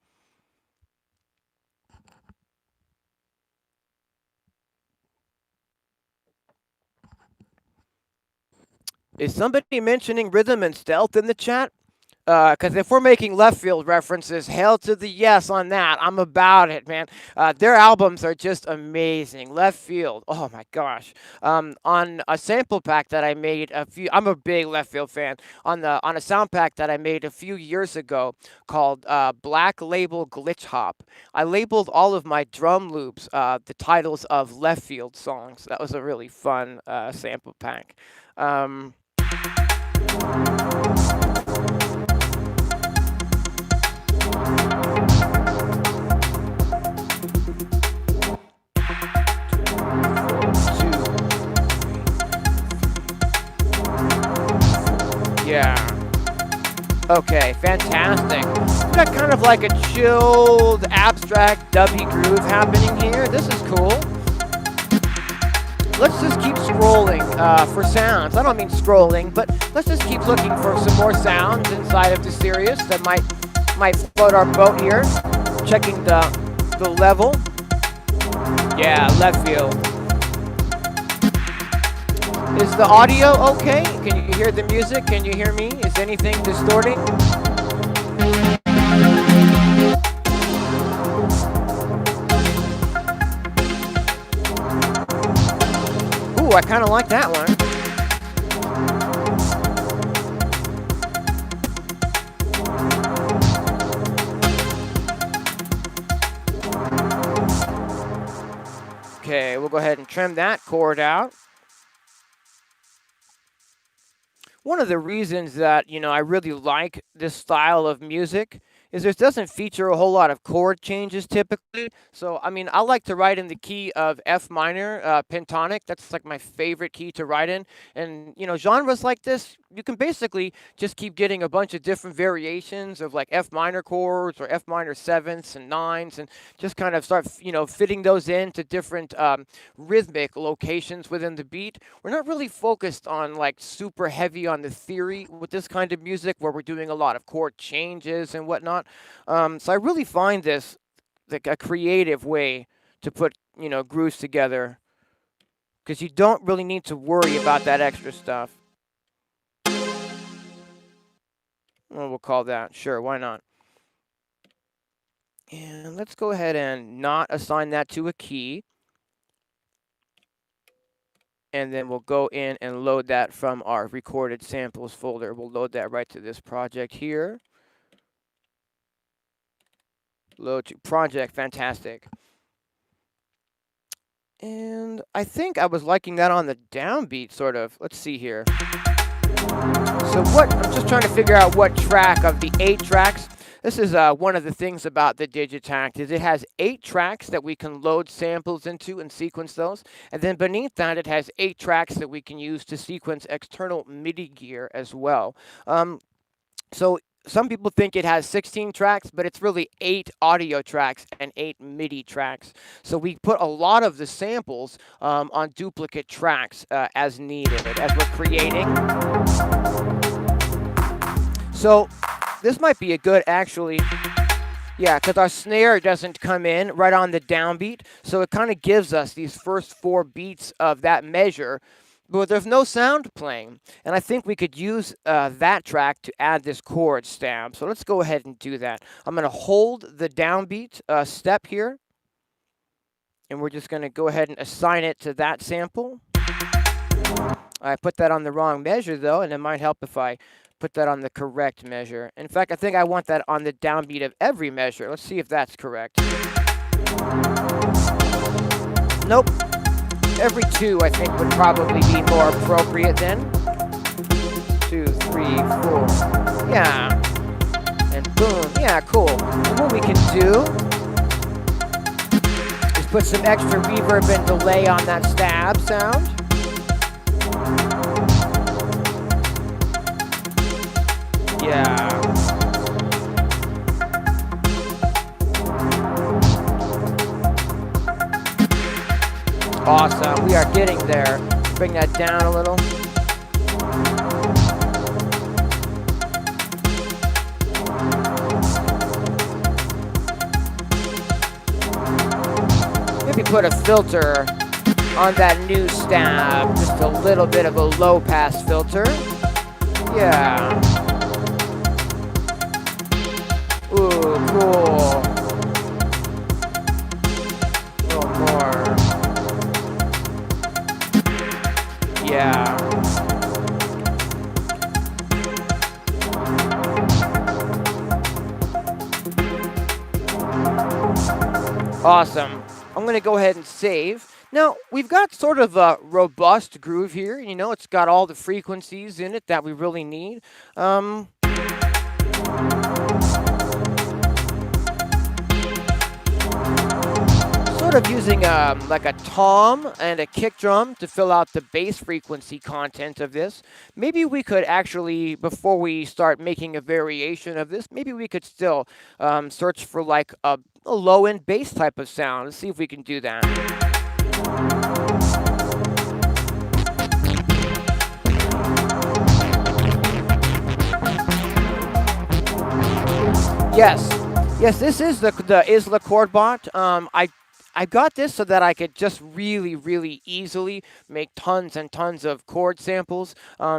Is somebody mentioning rhythm and stealth in the chat? Because if we're making left field references, hail to the yes on that. I'm about it, man. Their albums are just amazing. Left field, oh my gosh. On a sample pack that I made I'm a big left field fan. On a sound pack that I made a few years ago called Black Label Glitch Hop, I labeled all of my drum loops the titles of left field songs. That was a really fun sample pack. Yeah. Okay, fantastic. We've got kind of like a chilled, abstract, dubby groove happening here. This is cool. Let's just keep scrolling for sounds. I don't mean scrolling, but let's just keep looking for some more sounds inside of the Sirius that might float our boat here. Checking the level. Yeah, left field. Is the audio okay? Can you hear the music? Can you hear me? Is anything distorting? Ooh, I kind of like that one. Okay, we'll go ahead and trim that chord out. One of the reasons that, I really like this style of music is it doesn't feature a whole lot of chord changes typically. So, I like to write in the key of F minor, pentatonic. That's like my favorite key to write in. And, genres like this, you can basically just keep getting a bunch of different variations of like F minor chords or F minor sevenths and nines and just kind of start, fitting those into different rhythmic locations within the beat. We're not really focused on like super heavy on the theory with this kind of music where we're doing a lot of chord changes and whatnot. So I really find this like a creative way to put, grooves together because you don't really need to worry about that extra stuff. Well, we'll call that. Sure, why not? And let's go ahead and not assign that to a key. And then we'll go in and load that from our recorded samples folder. We'll load that right to this project here. Load to project, fantastic. And I think I was liking that on the downbeat, sort of. Let's see here. So I'm just trying to figure out what track of the 8 tracks. This is one of the things about the Digitakt is it has 8 tracks that we can load samples into and sequence those. And then beneath that, it has 8 tracks that we can use to sequence external MIDI gear as well. So some people think it has 16 tracks, but it's really 8 audio tracks and 8 MIDI tracks. So we put a lot of the samples on duplicate tracks as needed, as we're creating. So this might be a good, actually, yeah, because our snare doesn't come in right on the downbeat. So it kind of gives us these first 4 beats of that measure, but there's no sound playing. And I think we could use that track to add this chord stab. So let's go ahead and do that. I'm going to hold the downbeat step here. And we're just going to go ahead and assign it to that sample. I put that on the wrong measure though, and it might help if I put that on the correct measure. In fact, I think I want that on the downbeat of every measure. Let's see if that's correct. Nope. Every 2, I think, would probably be more appropriate then. 2, 3, 4. Yeah. And boom. Yeah, cool. And what we can do is put some extra reverb and delay on that stab sound. Yeah. Awesome. We are getting there. Bring that down a little. Maybe put a filter on that new stab. Just a little bit of a low pass filter. Yeah. Ooh, cool. A little more. Yeah. Awesome. I'm going to go ahead and save. Now, we've got sort of a robust groove here. You know, it's got all the frequencies in it that we really need. Sort of using like a tom and a kick drum to fill out the bass frequency content of this. Maybe we could actually, before we start making a variation of this, maybe we could still search for like a low-end bass type of sound. Let's see if we can do that. Yes, this is the Isla chord bot. I got this so that I could just really easily make tons and tons of chord samples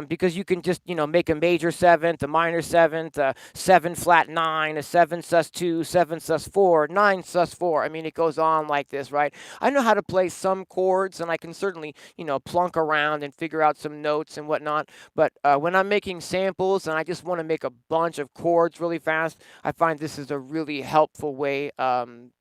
because you can just, you know, make a major 7th, a minor 7th, a 7 flat 9, a 7 sus 2, 7 sus 4, 9 sus 4. I mean, it goes on like this, right? I know how to play some chords, and I can certainly, you know, plunk around and figure out some notes and whatnot. But when I'm making samples and I just want to make a bunch of chords really fast, I find this is a really helpful way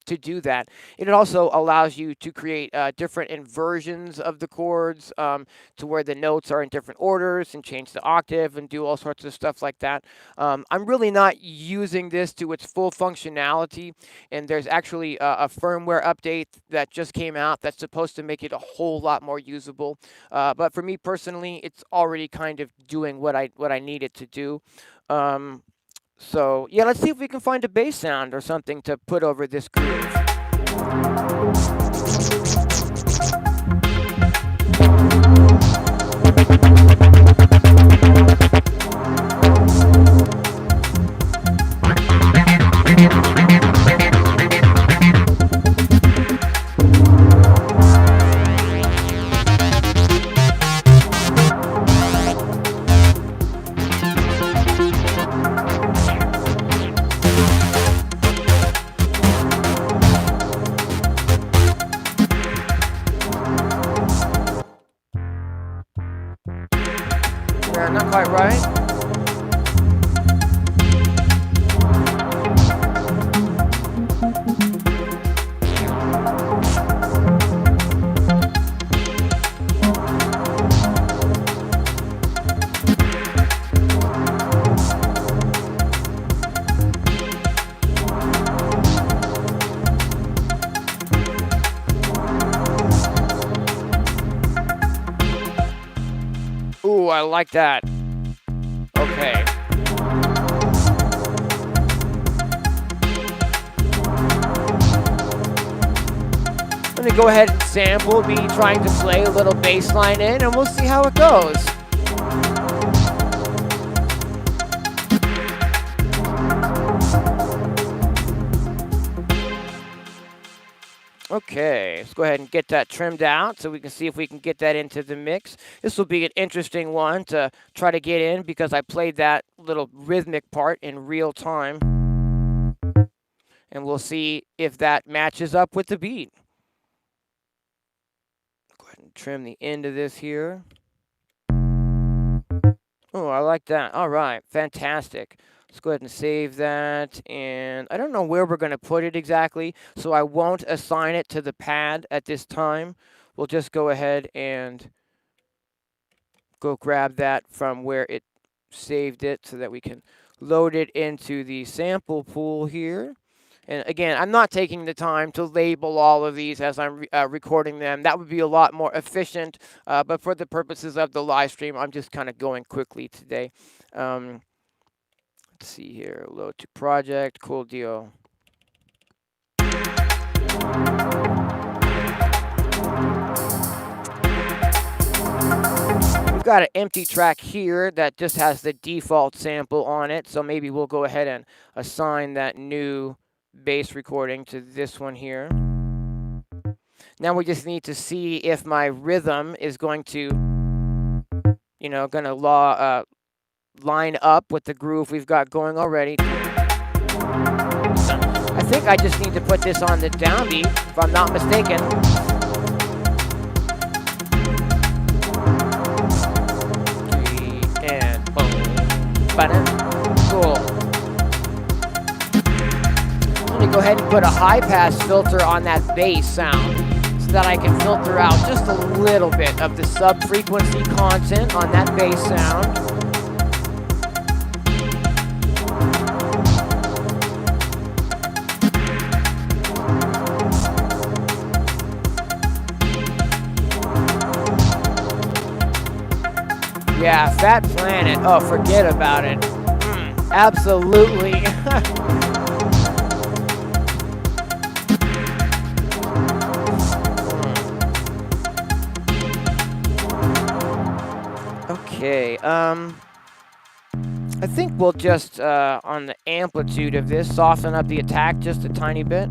to do that. It also allows you to create different inversions of the chords to where the notes are in different orders and change the octave and do all sorts of stuff like that. I'm really not using this to its full functionality, and there's actually a firmware update that just came out that's supposed to make it a whole lot more usable. But for me personally, it's already kind of doing what I need it to do. So yeah, let's see if we can find a bass sound or something to put over this groove. Not quite right. Ooh, I like that. Okay. I'm gonna go ahead and sample me trying to play a little bass line in, and we'll see how it goes. Okay, let's go ahead and get that trimmed out so we can see if we can get that into the mix. This will be an interesting one to try to get in because I played that little rhythmic part in real time. And we'll see if that matches up with the beat. Go ahead and trim the end of this here. Oh, I like that. All right, fantastic. Let's go ahead and save that. And I don't know where we're going to put it exactly, so I won't assign it to the pad at this time. We'll just go ahead and go grab that from where it saved it so that we can load it into the sample pool here. And again, I'm not taking the time to label all of these as I'm recording them. That would be a lot more efficient, but for the purposes of the live stream, I'm just kind of going quickly today. Let's see here, load to project, cool deal. We've got an empty track here that just has the default sample on it, so maybe we'll go ahead and assign that new bass recording to this one here. Now we just need to see if my rhythm is going to, line up with the groove we've got going already. I think I just need to put this on the downbeat, if I'm not mistaken. And boom. Cool. I'm going to go ahead and put a high pass filter on that bass sound so that I can filter out just a little bit of the sub-frequency content on that bass sound. Yeah, Fat Planet. Oh, forget about it. Absolutely. Okay, I think we'll just, on the amplitude of this, soften up the attack just a tiny bit.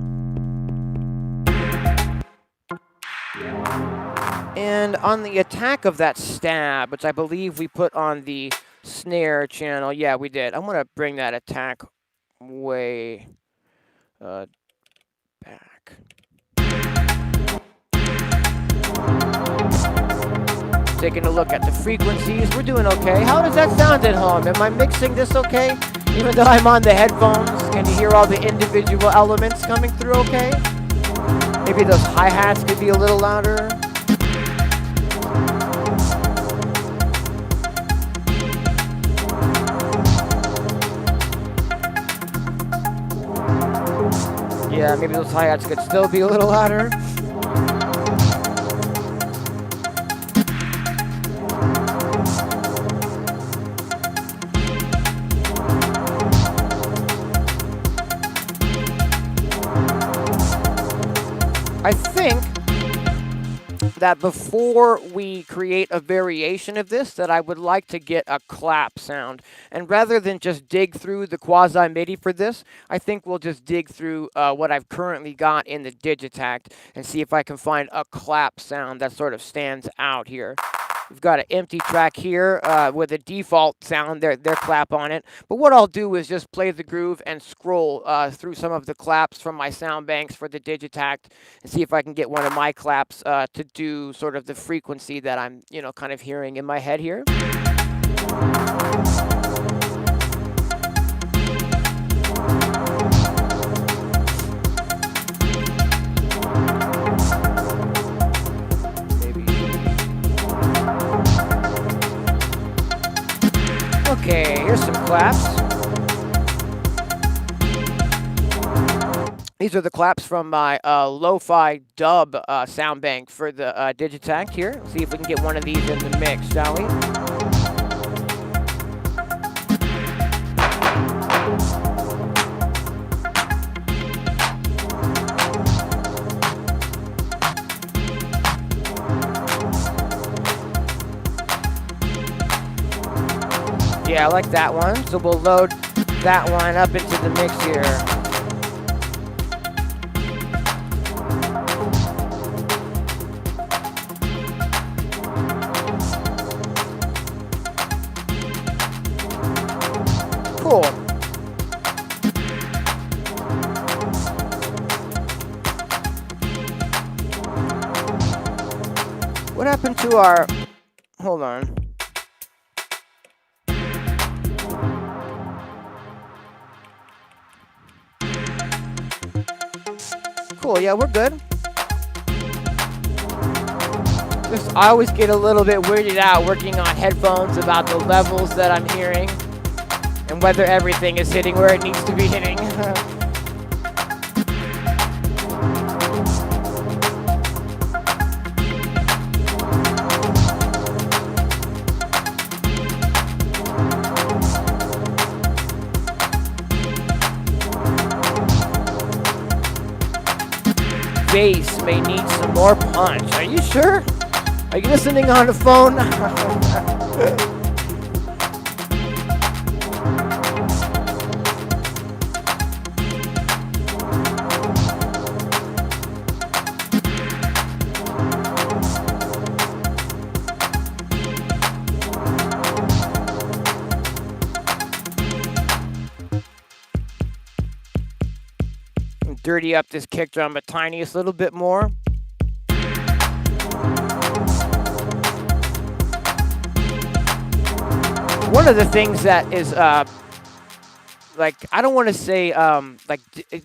And on the attack of that stab, which I believe we put on the snare channel, yeah, we did. I'm going to bring that attack way back. Taking a look at the frequencies. We're doing okay. How does that sound at home? Am I mixing this okay? Even though I'm on the headphones, can you hear all the individual elements coming through okay? Maybe those hi-hats could be a little louder. Yeah, maybe those hi-hats could still be a little louder. I think that before we create a variation of this, that I would like to get a clap sound. And rather than just dig through the quasi-MIDI for this, I think we'll just dig through what I've currently got in the Digitakt and see if I can find a clap sound that sort of stands out here. We've got an empty track here with a default sound, their clap on it. But what I'll do is just play the groove and scroll through some of the claps from my sound banks for the Digitakt and see if I can get one of my claps to do sort of the frequency that I'm, kind of hearing in my head here. Okay, here's some claps. These are the claps from my lo-fi dub sound bank for the Digitakt here. Let's see if we can get one of these in the mix, shall we? Yeah, I like that one. So we'll load that one up into the mix here. Cool. What happened to our... Hold on. Cool, yeah, we're good. Just, I always get a little bit weirded out working on headphones about the levels that I'm hearing and whether everything is hitting where it needs to be hitting. Bass may need some more punch. Are you sure? Are you listening on the phone? 30 up this kick drum a tiniest little bit more. One of the things that is like, I don't want to say like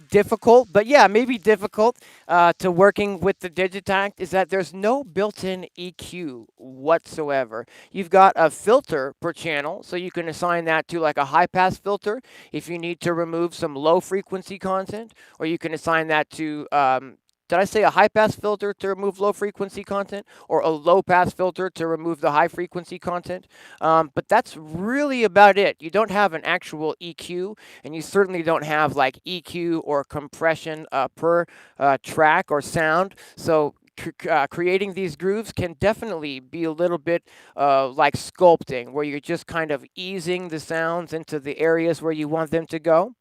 difficult, but yeah, maybe difficult to working with the Digitakt is that there's no built-in EQ whatsoever. You've got a filter per channel, so you can assign that to like a high-pass filter if you need to remove some low-frequency content, or you can assign that to did I say a high-pass filter to remove low-frequency content, or a low-pass filter to remove the high-frequency content? But that's really about it. You don't have an actual EQ, and you certainly don't have like EQ or compression per track or sound. So creating these grooves can definitely be a little bit like sculpting, where you're just kind of easing the sounds into the areas where you want them to go.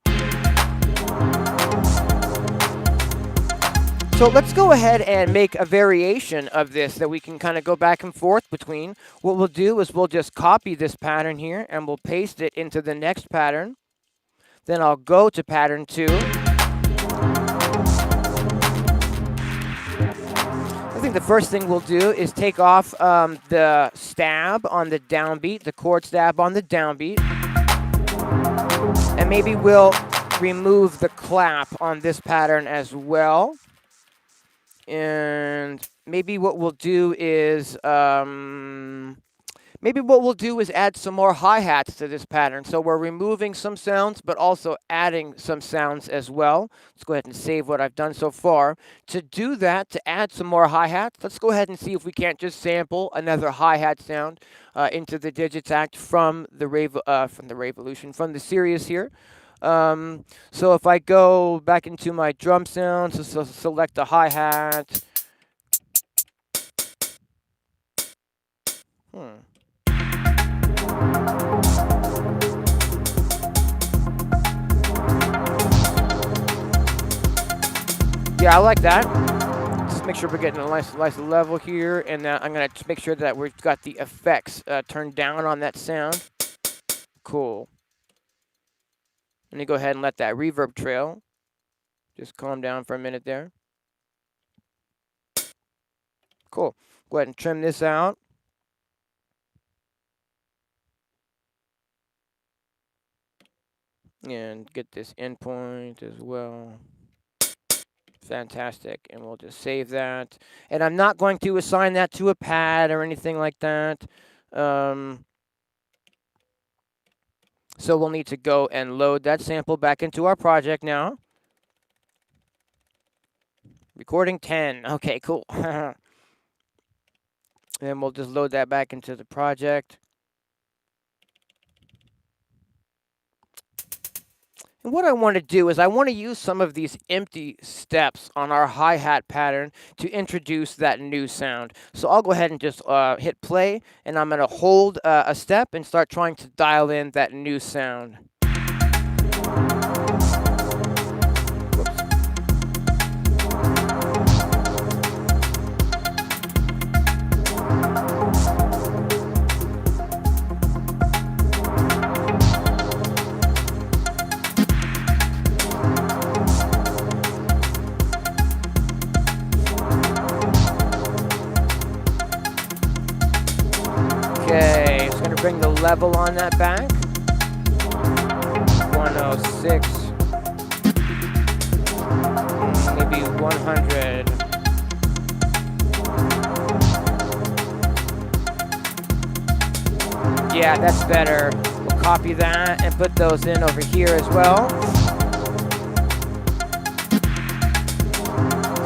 So let's go ahead and make a variation of this that we can kind of go back and forth between. What we'll do is we'll just copy this pattern here and we'll paste it into the next pattern. Then I'll go to pattern 2. I think the first thing we'll do is take off the stab on the downbeat, the chord stab on the downbeat. And maybe we'll remove the clap on this pattern as well. And maybe what we'll do is add some more hi-hats to this pattern. So we're removing some sounds, but also adding some sounds as well. Let's go ahead and save what I've done so far. To do that, to add some more hi-hats, let's go ahead and see if we can't just sample another hi-hat sound into the Digitakt from the series here. So if I go back into my drum sounds, so select the hi-hat. Yeah, I like that. Just make sure we're getting a nice level here, and I'm gonna just make sure that we've got the effects turned down on that sound. Cool. Let me go ahead and let that reverb trail just calm down for a minute there. Cool. Go ahead and trim this out. And get this endpoint as well. Fantastic. And we'll just save that. And I'm not going to assign that to a pad or anything like that. So we'll need to go and load that sample back into our project now. Recording 10. Okay, cool. And we'll just load that back into the project. And what I want to do is I want to use some of these empty steps on our hi-hat pattern to introduce that new sound. So I'll go ahead and just hit play, and I'm going to hold a step and start trying to dial in that new sound. Okay, it's going to bring the level on that back. 106. Maybe be 100. Yeah, that's better. We'll copy that and put those in over here as well.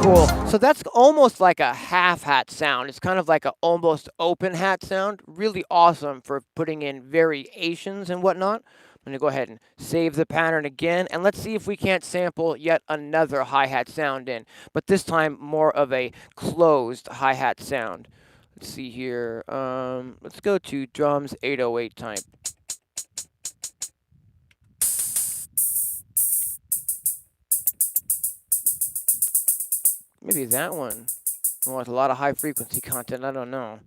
Cool. So that's almost like a half hat sound. It's kind of like an almost open hat sound. Really awesome for putting in variations and whatnot. I'm going to go ahead and save the pattern again. And let's see if we can't sample yet another hi-hat sound in. But this time more of a closed hi-hat sound. Let's see here. Let's go to drums 808 type. Maybe that one. Oh, it's a lot of high frequency content. I don't know.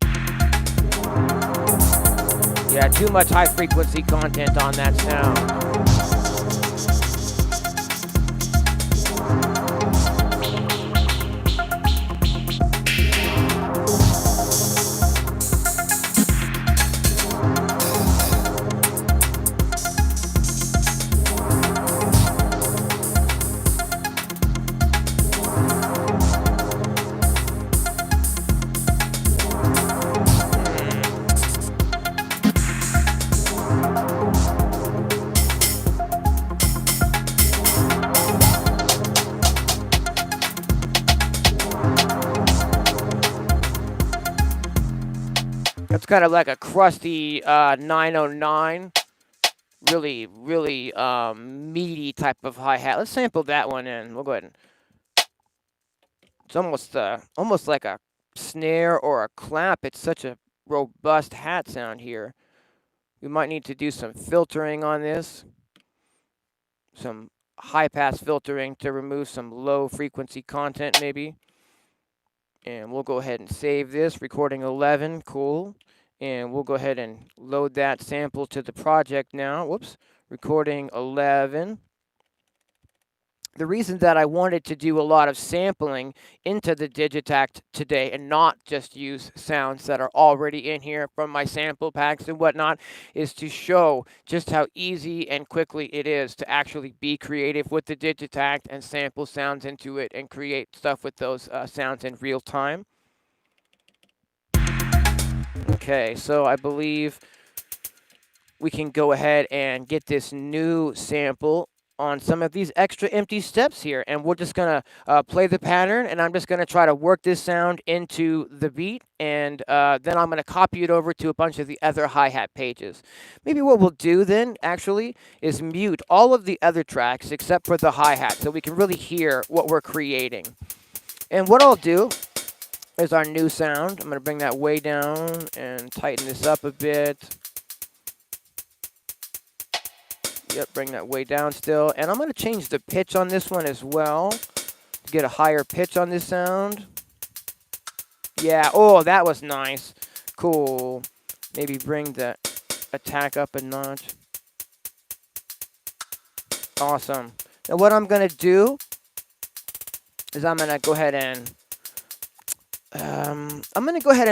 Yeah, too much high frequency content on that sound. That's kind of like a crusty 909. Really, really meaty type of hi-hat. Let's sample that one in. We'll go ahead and... It's almost like a snare or a clap. It's such a robust hat sound here. We might need to do some filtering on this. Some high-pass filtering to remove some low-frequency content, maybe. And we'll go ahead and save this, recording 11, cool. And we'll go ahead and load that sample to the project now. Whoops, recording 11. The reason that I wanted to do a lot of sampling into the Digitakt today and not just use sounds that are already in here from my sample packs and whatnot is to show just how easy and quickly it is to actually be creative with the Digitakt and sample sounds into it and create stuff with those sounds in real time. Okay, so I believe we can go ahead and get this new sample on some of these extra empty steps here, and we're just gonna play the pattern, and I'm just gonna try to work this sound into the beat, and then I'm gonna copy it over to a bunch of the other hi-hat pages. Maybe what we'll do then actually is mute all of the other tracks except for the hi-hat so we can really hear what we're creating. And what I'll do is our new sound. I'm gonna bring that way down and tighten this up a bit. Yep, bring that way down still. And I'm going to change the pitch on this one as well to get a higher pitch on this sound. Yeah, oh, that was nice. Cool. Maybe bring the attack up a notch. Awesome. Now what I'm going to do is I'm going to go ahead and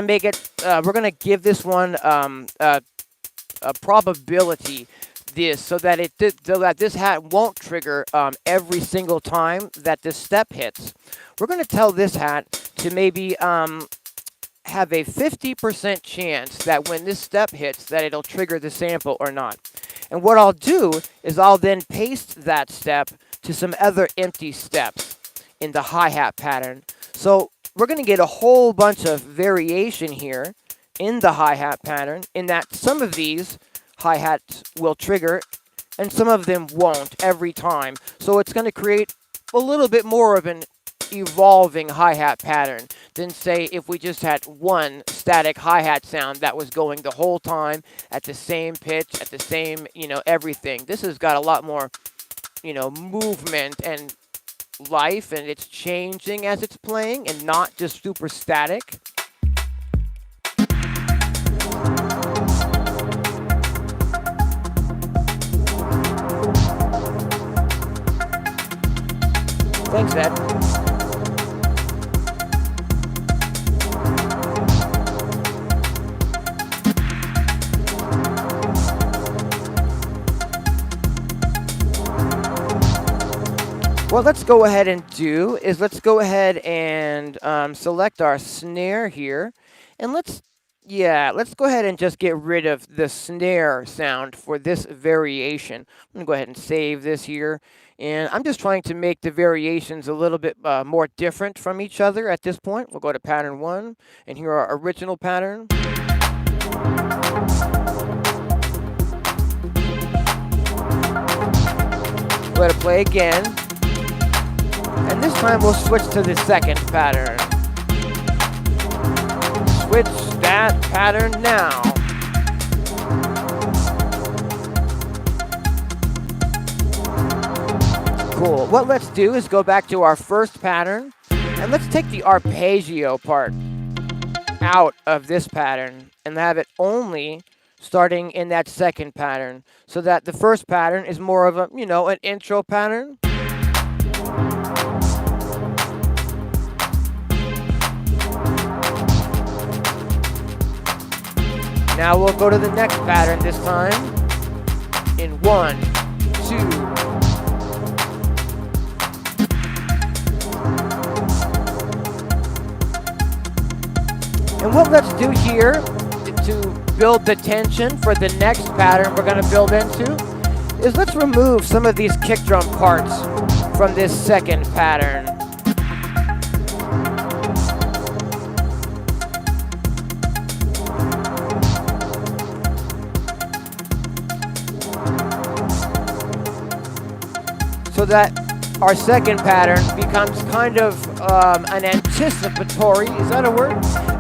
make it, we're going to give this one a probability so that this hat won't trigger every single time that this step hits. We're going to tell this hat to maybe have a 50% chance that when this step hits that it'll trigger the sample or not. And what I'll do is I'll then paste that step to some other empty steps in the hi-hat pattern. So we're going to get a whole bunch of variation here in the hi-hat pattern in that some of these hi-hats will trigger, and some of them won't every time. So it's going to create a little bit more of an evolving hi-hat pattern than, say, if we just had one static hi-hat sound that was going the whole time at the same pitch, at the same, everything. This has got a lot more, movement and life, and it's changing as it's playing and not just super static. Thanks, Ed. What let's go ahead and do is let's go ahead and select our snare here. And let's go ahead and just get rid of the snare sound for this variation. I'm going to go ahead and save this here. And I'm just trying to make the variations a little bit more different from each other at this point. We'll go to pattern 1, and here our original pattern. Let it play again. And this time we'll switch to the second pattern. Switch that pattern now. Cool. What let's do is go back to our first pattern, and let's take the arpeggio part out of this pattern and have it only starting in that second pattern, so that the first pattern is more of a, an intro pattern. Now we'll go to the next pattern this time in 1, 2. And what let's do here to build the tension for the next pattern we're going to build into is let's remove some of these kick drum parts from this second pattern. So that our second pattern becomes kind of an anticipatory, is that a word?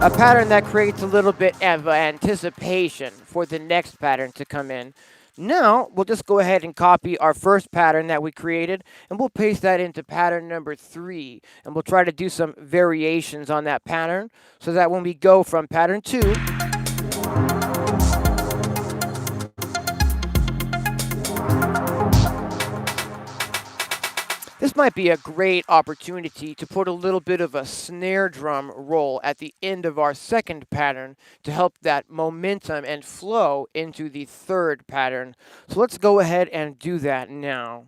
A pattern that creates a little bit of anticipation for the next pattern to come in. Now, we'll just go ahead and copy our first pattern that we created, and we'll paste that into pattern number 3. And we'll try to do some variations on that pattern, so that when we go from pattern 2, this might be a great opportunity to put a little bit of a snare drum roll at the end of our second pattern to help that momentum and flow into the third pattern. So let's go ahead and do that now.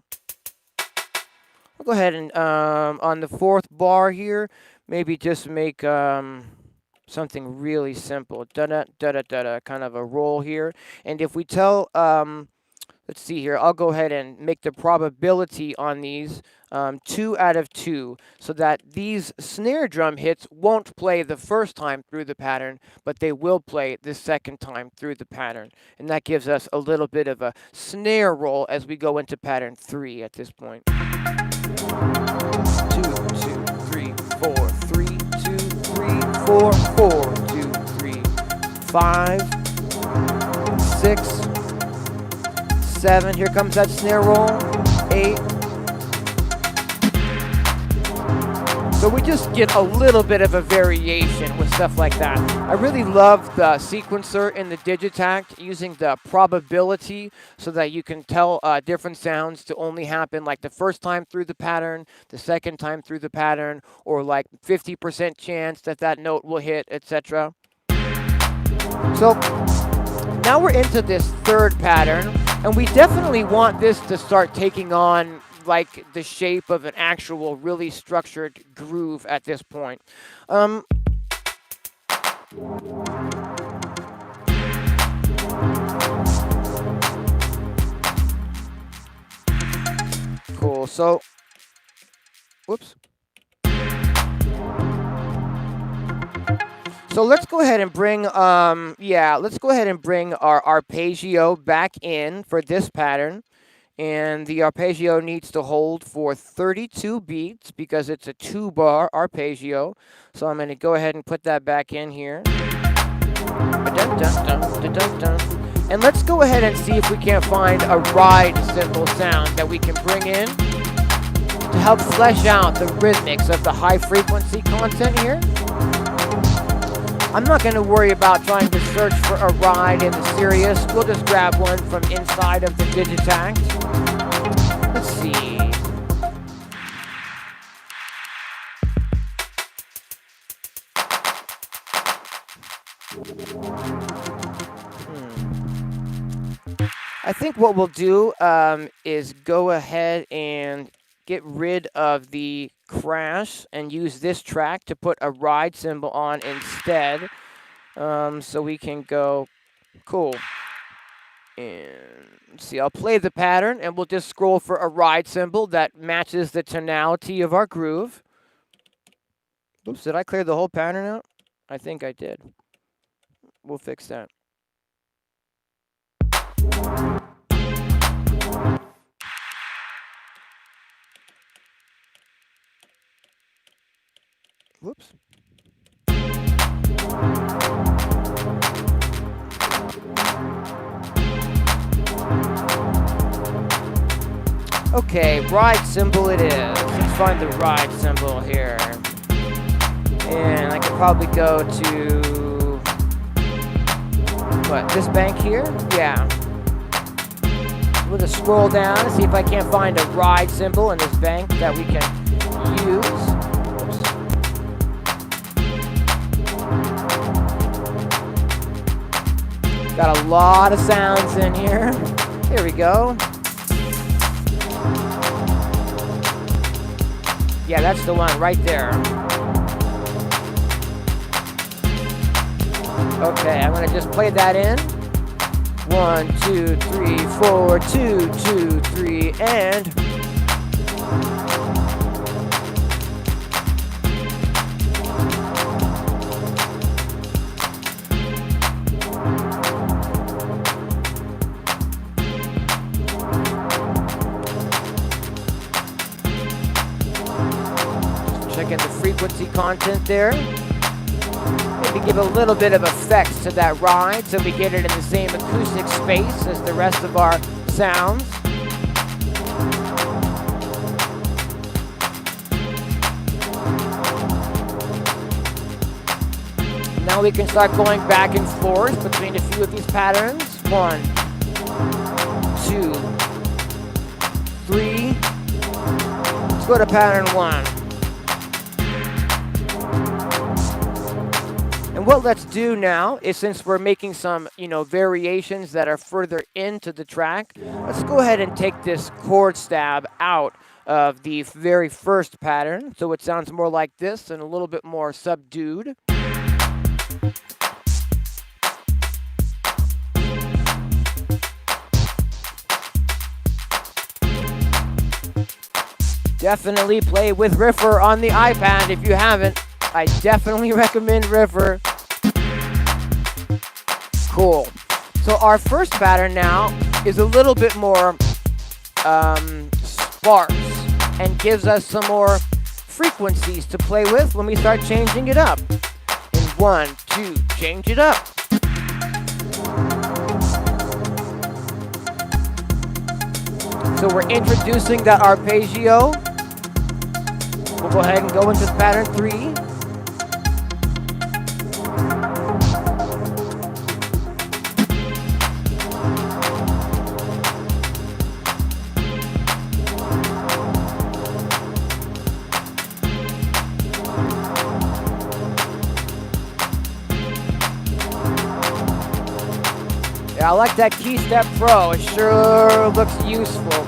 I'll go ahead and on the fourth bar here, maybe just make something really simple. Da-da-da-da-da-da, kind of a roll here. And if we tell, let's see here, I'll go ahead and make the probability on these 2 out of 2, so that these snare drum hits won't play the first time through the pattern, but they will play the second time through the pattern. And that gives us a little bit of a snare roll as we go into pattern 3 at this point. 2, 2, 3, 4, 3, 2, 3, 4, 4, 2, 3, 5, 6, 7. Here comes that snare roll. 8. So we just get a little bit of a variation with stuff like that. I really love the sequencer in the Digitakt, using the probability so that you can tell different sounds to only happen like the first time through the pattern, the second time through the pattern, or like 50% chance that that note will hit, etc. So now we're into this third pattern, and we definitely want this to start taking on like the shape of an actual really structured groove at this point. Cool. So, whoops. So let's go ahead and bring, let's go ahead and bring our arpeggio back in for this pattern. And the arpeggio needs to hold for 32 beats because it's a 2-bar arpeggio. So I'm going to go ahead and put that back in here. And let's go ahead and see if we can't find a ride cymbal sound that we can bring in to help flesh out the rhythmics of the high frequency content here. I'm not going to worry about trying to search for a ride in the Sirius. We'll just grab one from inside of the Digitakt. Let's see. I think what we'll do is go ahead and get rid of the crash and use this track to put a ride cymbal on instead. So we can go, cool. And see, I'll play the pattern and we'll just scroll for a ride cymbal that matches the tonality of our groove. Oops, did I clear the whole pattern out? I think I did. We'll fix that. Whoops. Okay, ride cymbal it is. Let's find the ride cymbal here. And I could probably go to, what, this bank here? Yeah. We'll just scroll down and see if I can't find a ride cymbal in this bank that we can use. Oops. Got a lot of sounds in here. Here we go. Yeah, that's the one right there. Okay, I'm gonna just play that in. 1, 2, 3, 4, 2, 2, 3, and checking the frequency content there. Maybe give a little bit of effects to that ride so we get it in the same acoustic space as the rest of our sounds. Now we can start going back and forth between a few of these patterns. 1, 2, 3. Let's go to pattern 1. And what let's do now is, since we're making some, variations that are further into the track, let's go ahead and take this chord stab out of the very first pattern so it sounds more like this and a little bit more subdued. Definitely play with Reverb on the iPad if you haven't. I definitely recommend Reverb. Cool. So our first pattern now is a little bit more sparse and gives us some more frequencies to play with when we start changing it up. In 1, 2, change it up. So we're introducing that arpeggio. We'll go ahead and go into pattern 3. Yeah, I like that Key Step Pro. It sure looks useful.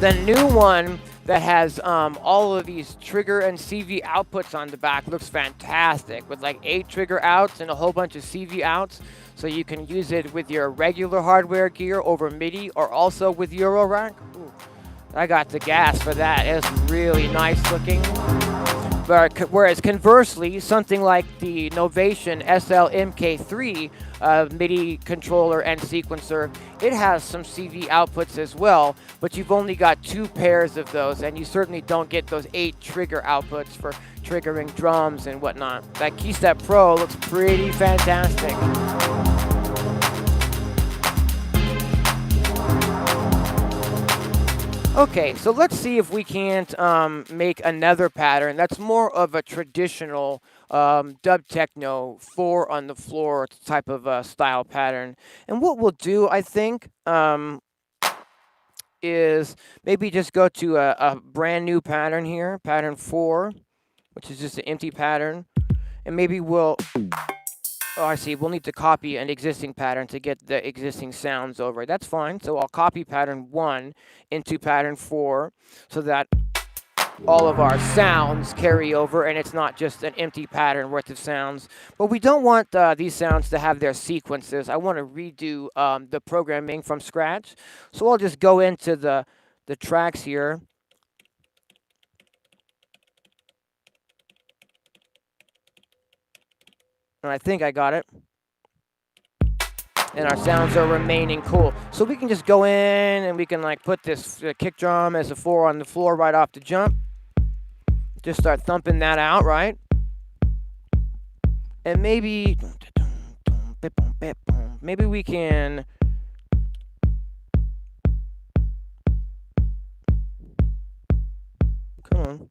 The new one that has all of these trigger and CV outputs on the back looks fantastic, with like 8 trigger outs and a whole bunch of CV outs. So you can use it with your regular hardware gear over MIDI or also with Eurorack. Ooh, I got the gas for that. It's really nice looking. But whereas conversely, something like the Novation SL MK3 MIDI controller and sequencer, it has some CV outputs as well, but you've only got 2 pairs of those, and you certainly don't get those 8 trigger outputs for triggering drums and whatnot. That KeyStep Pro looks pretty fantastic. Okay, so let's see if we can't make another pattern that's more of a traditional dub techno 4 on the floor type of style pattern. And what we'll do, I think, is maybe just go to a brand new pattern here, pattern 4, which is just an empty pattern. And maybe we'll, oh, I see, we'll need to copy an existing pattern to get the existing sounds over. That's fine. So I'll copy pattern 1 into pattern 4 so that all of our sounds carry over, and it's not just an empty pattern worth of sounds. But we don't want these sounds to have their sequences. I want to redo the programming from scratch. So I'll just go into the tracks here. And I think I got it. And our sounds are remaining cool. So we can just go in and we can like put this kick drum as a 4 on the floor right off the jump. Just start thumping that out, right? And maybe we can come on.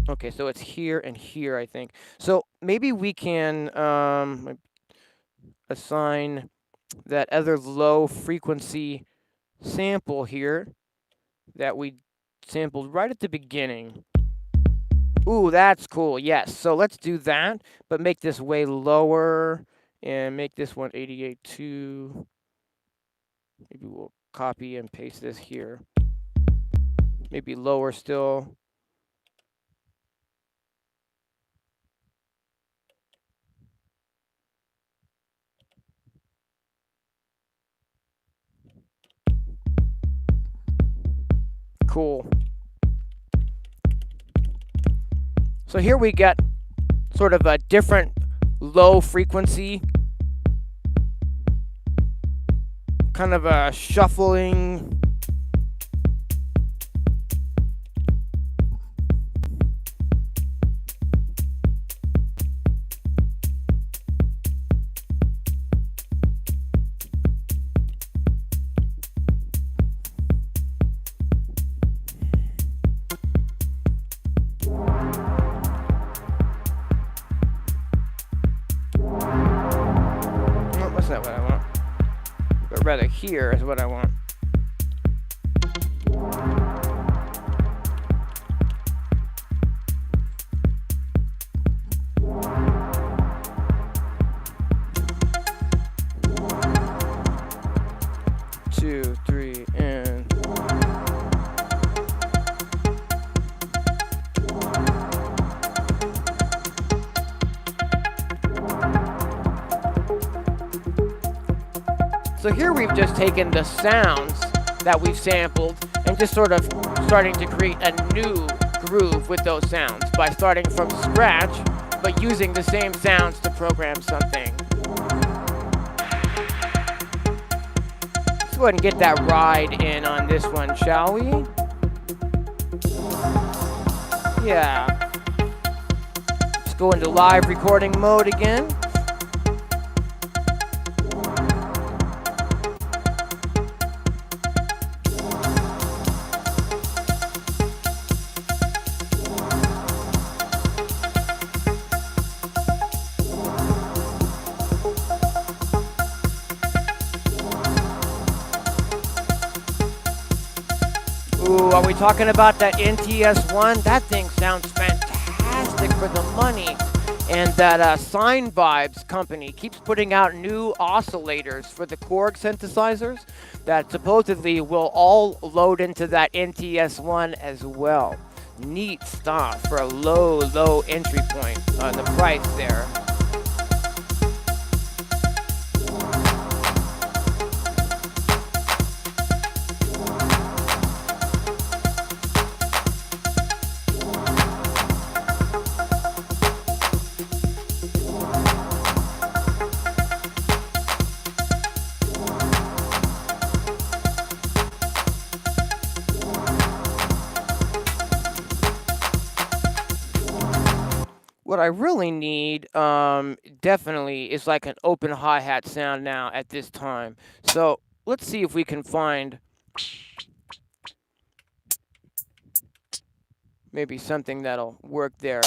Okay, so it's here and here, I think. So maybe we can assign that other low frequency sample here that we sampled right at the beginning. Ooh, that's cool. Yes. So let's do that, but make this way lower and make this one 88.2. Maybe we'll copy and paste this here. Maybe lower still. Cool. So here we get sort of a different low frequency, kind of a shuffling. That's not what I want, but rather here is what I want. Two, three, and so here we've just taken the sounds that we've sampled and just sort of starting to create a new groove with those sounds by starting from scratch, but using the same sounds to program something. Let's go ahead and get that ride in on this one, shall we? Yeah. Let's go into live recording mode again. Ooh, are we talking about that NTS1? That thing sounds fantastic for the money. And that Sine Vibes company keeps putting out new oscillators for the Korg synthesizers that supposedly will all load into that NTS1 as well. Neat stuff for a low entry point on the price there. What I really need, definitely, is like an open hi-hat sound now at this time. So let's see if we can find maybe something that'll work there.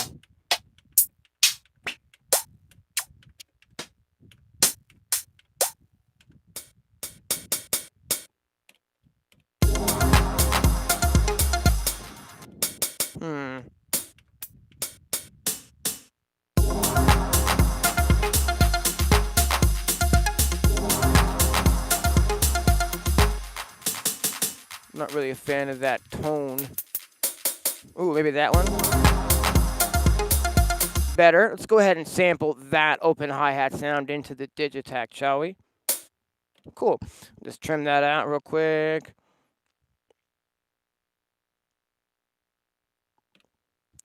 not really a fan of that tone. Ooh, maybe that one. Better. Let's go ahead and sample that open hi-hat sound into the Digitakt, shall we? Cool. Just trim that out real quick.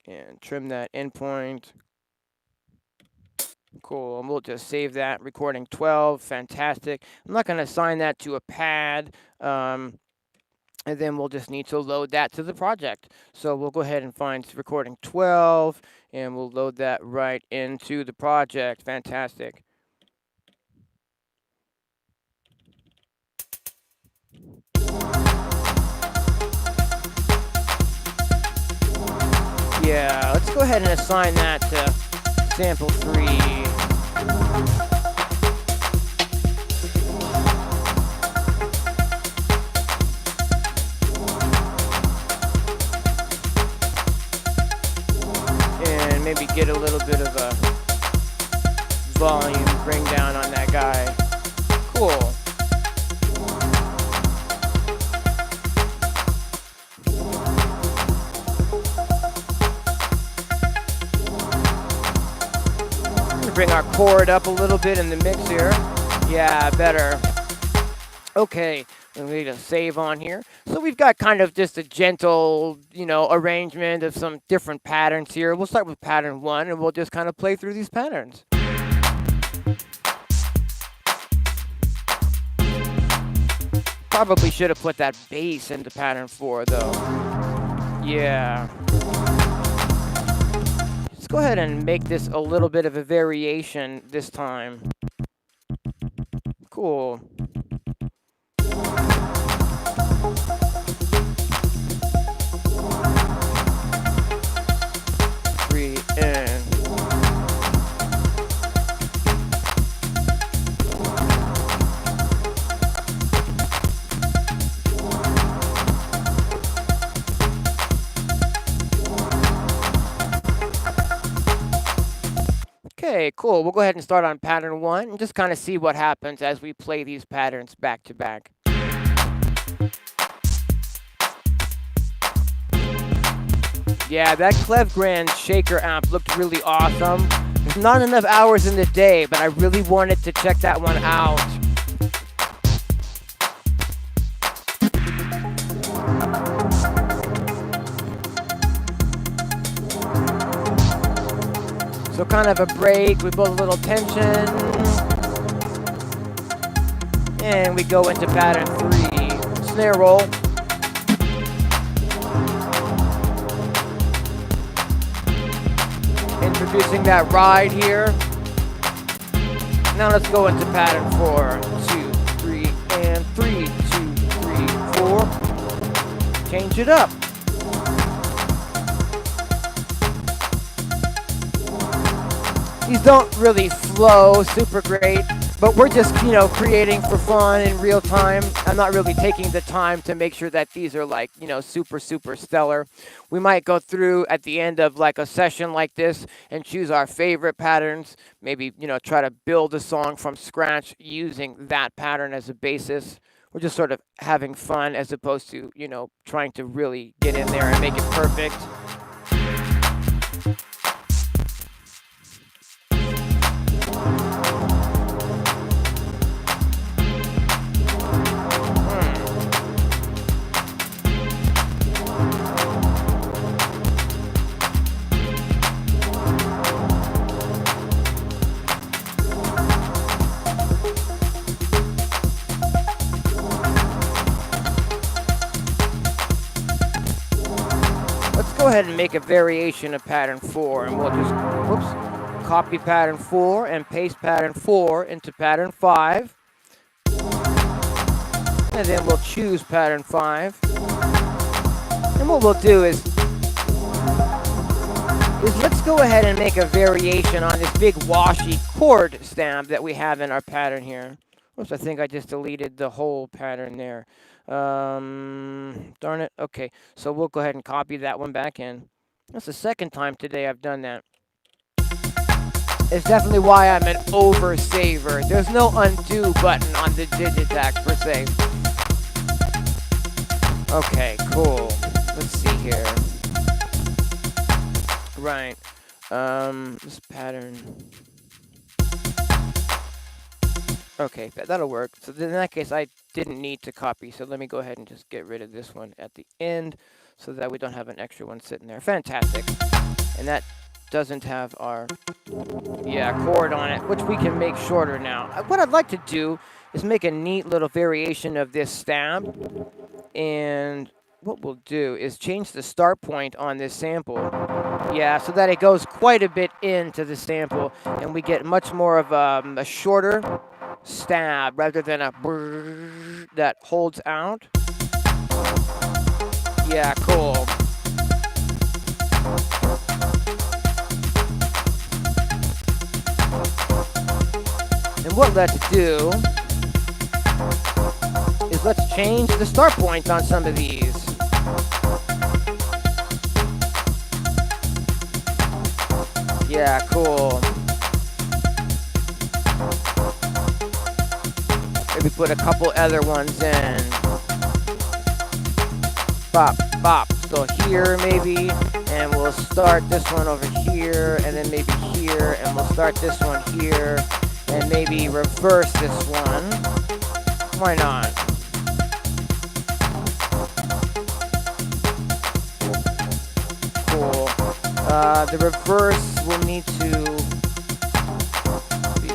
And trim that endpoint. Cool, and we'll just save that. Recording 12, fantastic. I'm not going to assign that to a pad, and then we'll just need to load that to the project. So we'll go ahead and find recording 12, and we'll load that right into the project. Fantastic. Yeah, let's go ahead and assign that to sample 3. And maybe get a little bit of a volume bring down on that guy. Cool. Bring our chord up a little bit in the mix here. Yeah, better. Okay, we need a save on here. So we've got kind of just a gentle, arrangement of some different patterns here. We'll start with pattern 1, and we'll just kind of play through these patterns. Probably should have put that bass into pattern 4, though. Yeah. Let's go ahead and make this a little bit of a variation this time. Cool. Three and okay, cool. We'll go ahead and start on pattern 1 and just kind of see what happens as we play these patterns back to back. Yeah, that Clev Grand shaker amp looked really awesome. There's not enough hours in the day, but I really wanted to check that one out. So kind of a break, we build a little tension, and we go into pattern 3, snare roll. Introducing that ride here. Now let's go into pattern 4, 2, 3, and 3, 2, 3, 4. Change it up. These don't really flow super great, but we're just, creating for fun in real time. I'm not really taking the time to make sure that these are like, super, super stellar. We might go through at the end of like a session like this and choose our favorite patterns. Maybe, try to build a song from scratch using that pattern as a basis. We're just sort of having fun as opposed to, trying to really get in there and make it perfect. Go ahead and make a variation of pattern 4, and we'll just copy pattern 4 and paste pattern 4 into pattern 5, and then we'll choose pattern 5, and what we'll do is let's go ahead and make a variation on this big washy chord stamp that we have in our pattern here. Oops, I think I just deleted the whole pattern there. Darn it. Okay, so we'll go ahead and copy that one back in. That's the second time today I've done that. It's definitely why I'm an over-saver. There's no undo button on the Digitakt per se. Okay, cool. Let's see here. Right. This pattern. Okay, that'll work. So in that case, I didn't need to copy. So let me go ahead and just get rid of this one at the end so that we don't have an extra one sitting there. Fantastic. And that doesn't have our, chord on it, which we can make shorter now. What I'd like to do is make a neat little variation of this stab. And what we'll do is change the start point on this sample. Yeah, so that it goes quite a bit into the sample, and we get much more of a shorter stab rather than a brrr that holds out. Yeah, cool. And what let's do is let's change the start point on some of these. Yeah, cool. Maybe put a couple other ones in. Bop, bop. So here maybe, and we'll start this one over here, and then maybe here, and we'll start this one here, and maybe reverse this one. Why not? Cool. The reverse will need to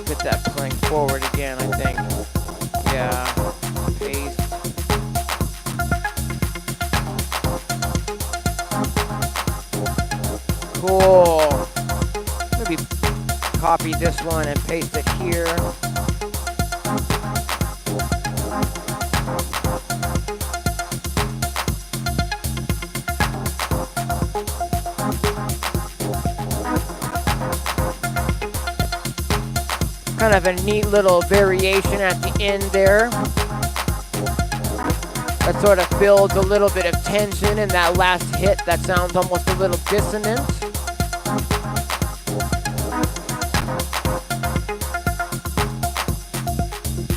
put that playing forward again, I think. Yeah. Paste. Cool. Maybe copy this one and paste it here. Kind of a neat little variation at the end there. That sort of builds a little bit of tension in that last hit that sounds almost a little dissonant.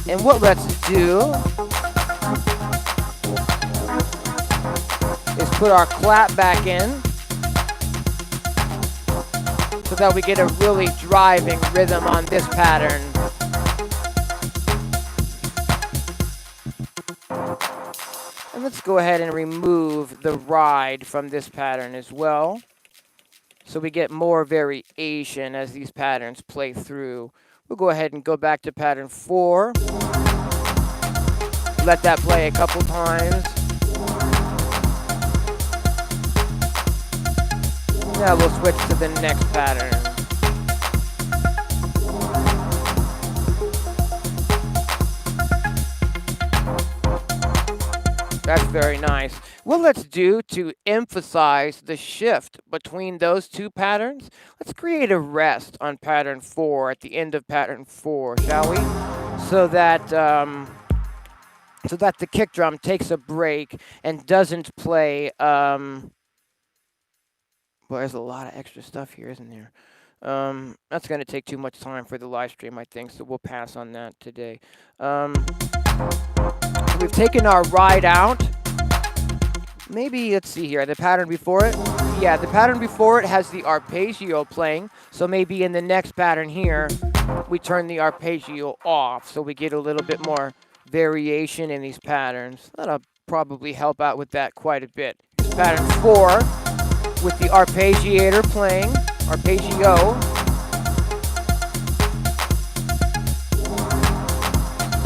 And what let's do is put our clap back in so that we get a really driving rhythm on this pattern. And let's go ahead and remove the ride from this pattern as well, so we get more variation as these patterns play through. We'll go ahead and go back to pattern 4. Let that play a couple times. Now we'll switch to the next pattern. That's very nice. What let's do to emphasize the shift between those two patterns, let's create a rest on pattern 4 at the end of pattern 4, shall we? So that the kick drum takes a break and doesn't play. Well, there's a lot of extra stuff here, isn't there? That's going to take too much time for the live stream, I think, so we'll pass on that today. We've taken our ride out. Maybe, let's see here, the pattern before it. Yeah, the pattern before it has the arpeggio playing, so maybe in the next pattern here, we turn the arpeggio off, so we get a little bit more variation in these patterns. That'll probably help out with that quite a bit. Here's pattern 4. With the arpeggiator playing, arpeggio.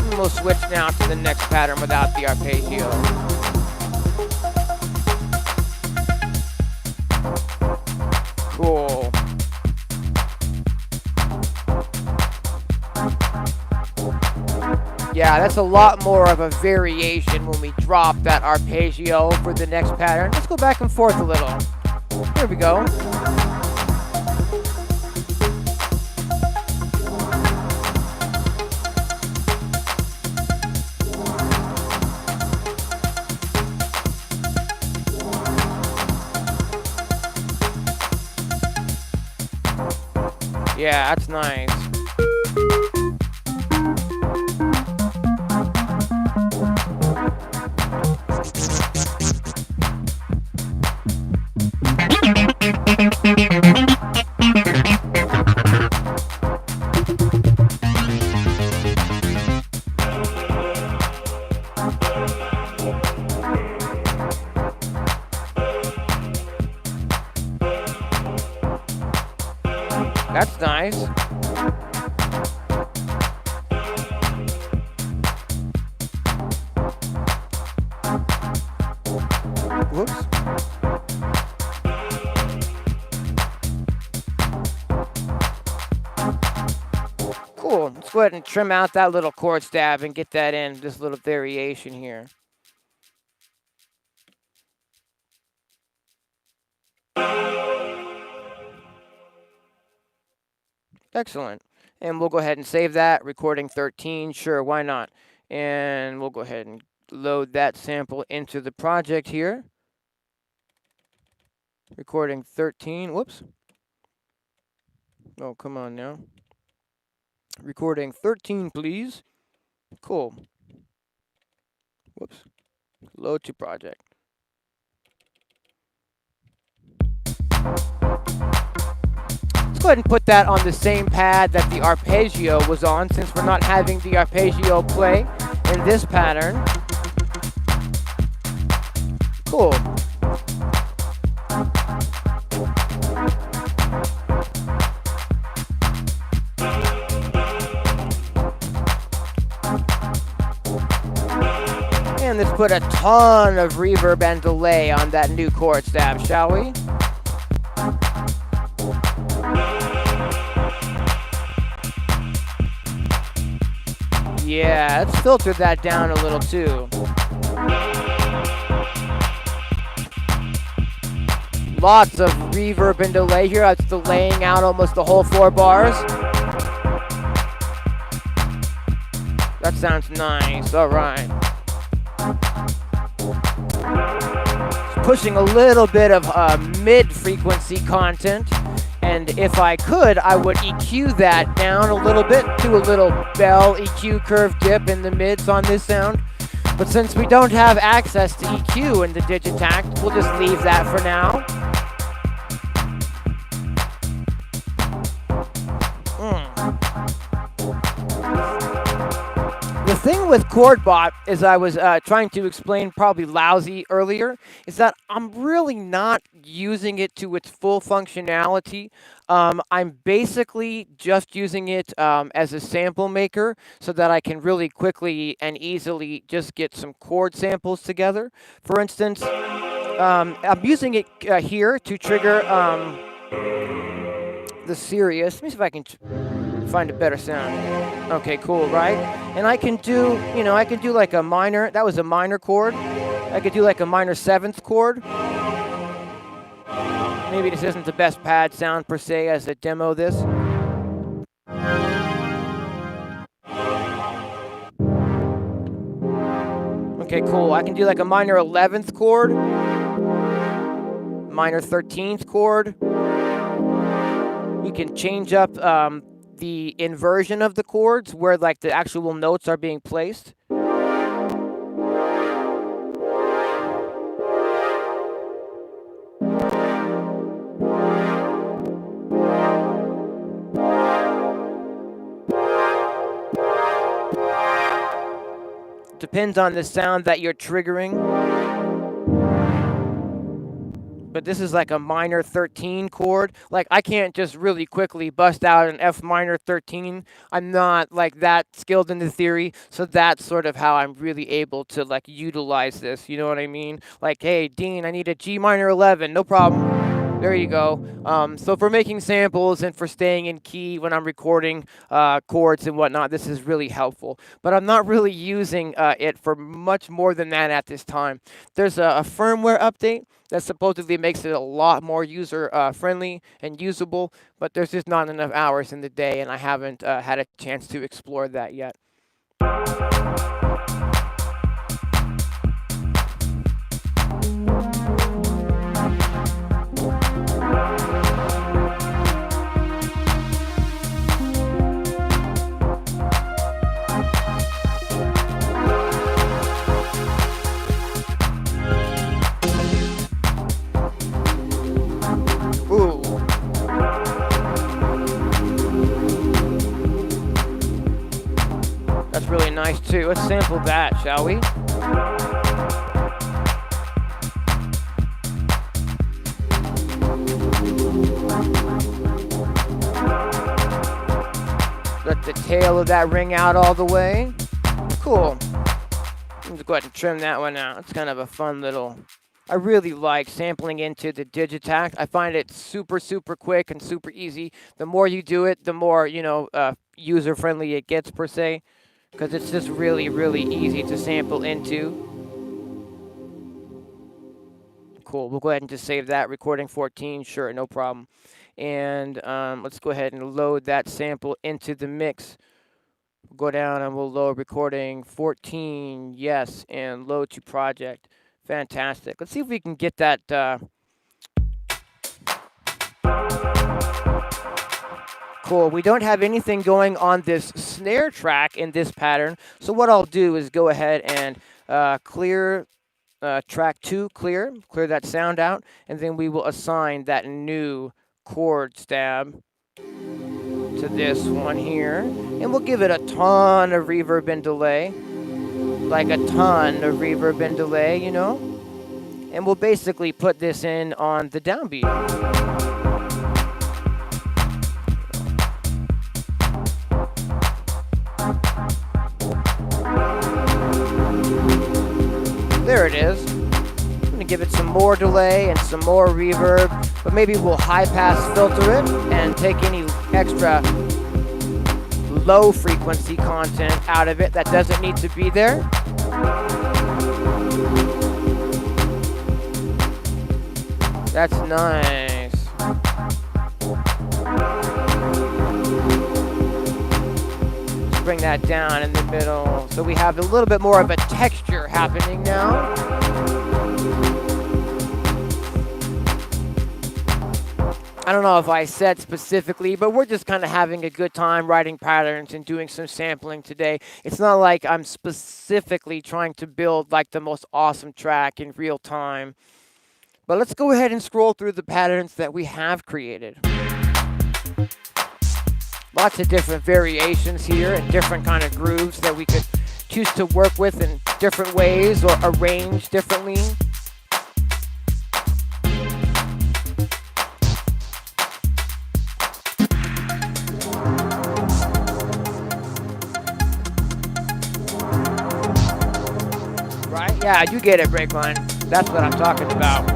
And we'll switch now to the next pattern without the arpeggio. Cool. Yeah, that's a lot more of a variation when we drop that arpeggio for the next pattern. Let's go back and forth a little. Here we go. Yeah, that's nice. That's nice. Whoops. Cool. Let's go ahead and trim out that little chord stab and get that in, this little variation here. Excellent. And we'll go ahead and save that. Recording 13. Sure, why not? And we'll go ahead and load that sample into the project here. Recording 13. Whoops. Oh, come on now. Recording 13, please. Cool. Whoops. Load to project. Let's go ahead and put that on the same pad that the arpeggio was on, since we're not having the arpeggio play in this pattern. Cool. And let's put a ton of reverb and delay on that new chord stab, shall we? Yeah, let's filter that down a little too. Lots of reverb and delay here. It's delaying out almost the whole 4 bars. That sounds nice. All right. Pushing a little bit of mid-frequency content. And if I could, I would EQ that down a little bit, do a little bell EQ curve dip in the mids on this sound. But since we don't have access to EQ in the Digitakt, we'll just leave that for now. The thing with ChordBot, as I was trying to explain probably lousy earlier, is that I'm really not using it to its full functionality. I'm basically just using it as a sample maker so that I can really quickly and easily just get some chord samples together. For instance, I'm using it here to trigger the Sirius. Let me see if I can find a better sound. Okay, cool, right? And I can do, I can do like a minor, that was a minor chord. I could do like a minor 7th chord. Maybe this isn't the best pad sound per se as a demo this. Okay, cool. I can do like a minor 11th chord, minor 13th chord. We can change up the inversion of the chords where like the actual notes are being placed. Depends on the sound that you're triggering. But this is like a minor 13 chord. Like I can't just really quickly bust out an F minor 13. I'm not like that skilled in the theory. So that's sort of how I'm really able to like utilize this. You know what I mean? Like, hey, Dean, I need a G minor 11. No problem. There you go. So for making samples and for staying in key when I'm recording chords and whatnot, this is really helpful. But I'm not really using it for much more than that at this time. There's a firmware update that supposedly makes it a lot more user-friendly and usable, but there's just not enough hours in the day, and I haven't had a chance to explore that yet. Really nice too. Let's sample that, shall we? Let the tail of that ring out all the way. Cool. Let's go ahead and trim that one out. It's kind of a fun little... I really like sampling into the Digitakt. I find it super, super quick and super easy. The more you do it, the more, user-friendly it gets, per se. Because it's just really, really easy to sample into. Cool. We'll go ahead and just save that. Recording 14. Sure, no problem. And let's go ahead and load that sample into the mix. We'll go down and we'll load recording 14. Yes. And load to project. Fantastic. Let's see if we can get that. Cool. We don't have anything going on this snare track in this pattern. So what I'll do is go ahead and clear track 2, clear that sound out, and then we will assign that new chord stab to this one here, and we'll give it a ton of reverb and delay. Like a ton of reverb and delay, and we'll basically put this in on the downbeat. There it is. I'm gonna give it some more delay and some more reverb, but maybe we'll high pass filter it and take any extra low frequency content out of it that doesn't need to be there. That's nice. Let's bring that down in the middle so we have a little bit more of a texture happening now. I don't know if I said specifically, but we're just kind of having a good time writing patterns and doing some sampling today. It's not like I'm specifically trying to build like the most awesome track in real time. But let's go ahead and scroll through the patterns that we have created. Lots of different variations here and different kind of grooves that we could choose to work with in different ways or arrange differently. Right? Yeah, you get it, Breakline. That's what I'm talking about.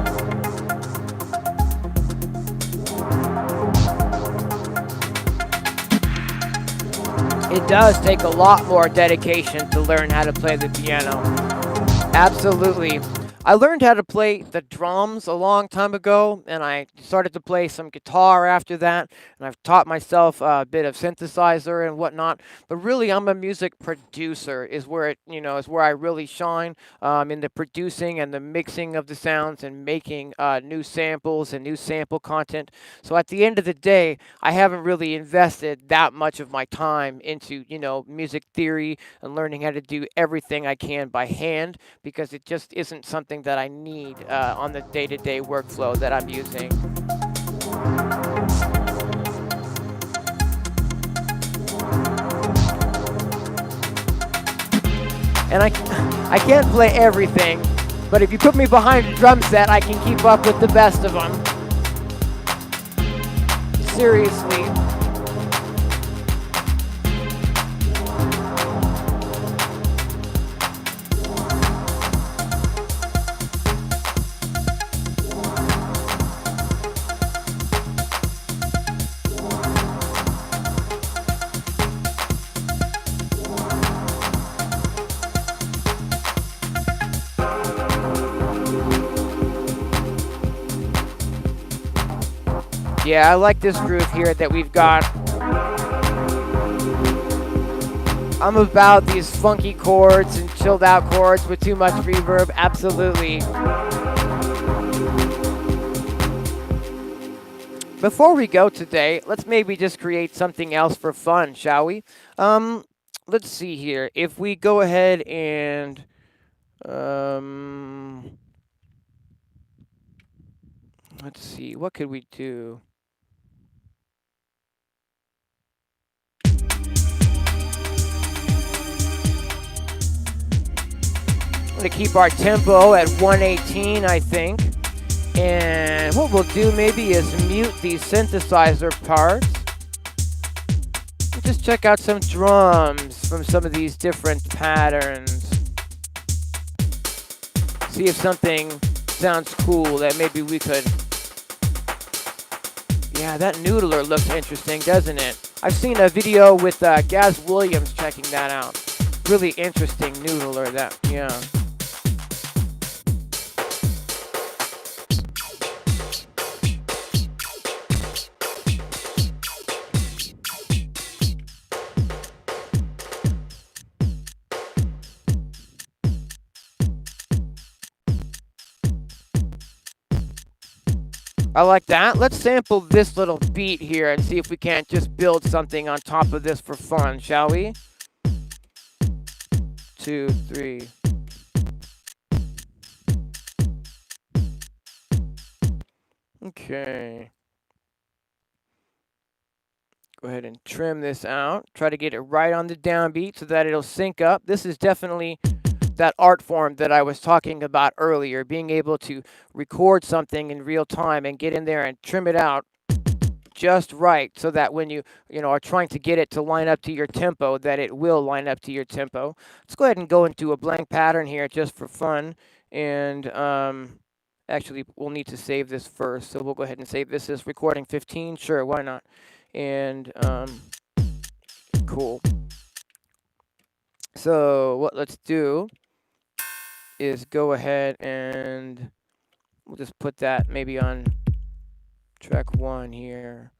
It does take a lot more dedication to learn how to play the piano. Absolutely. I learned how to play the drums a long time ago, and I started to play some guitar after that, and I've taught myself a bit of synthesizer and whatnot. But really, I'm a music producer, is where I really shine in the producing and the mixing of the sounds and making new samples and new sample content. So at the end of the day, I haven't really invested that much of my time into music theory and learning how to do everything I can by hand, because it just isn't something that I need on the day-to-day workflow that I'm using. And I can't play everything, but if you put me behind a drum set, I can keep up with the best of them. Seriously. Yeah, I like this groove here that we've got. I'm about these funky chords and chilled out chords with too much reverb. Absolutely. Before we go today, let's maybe just create something else for fun, shall we? Let's see here. If we go ahead and let's see, what could we do? To keep our tempo at 118, I think. And what we'll do maybe is mute these synthesizer parts. Just check out some drums from some of these different patterns. See if something sounds cool that maybe we could... Yeah, that noodler looks interesting, doesn't it? I've seen a video with Gaz Williams checking that out. Really interesting noodler, that, yeah. I like that. Let's sample this little beat here and see if we can't just build something on top of this for fun, shall we? 2, 3. Okay. Go ahead and trim this out. Try to get it right on the downbeat so that it'll sync up. This is definitely that art form that I was talking about earlier, being able to record something in real time and get in there and trim it out just right so that when you are trying to get it to line up to your tempo, that it will line up to your tempo. Let's go ahead and go into a blank pattern here just for fun. And actually, we'll need to save this first. So we'll go ahead and save this as recording 15. Sure, why not? And cool. So what let's do is go ahead and we'll just put that maybe on track 1 here.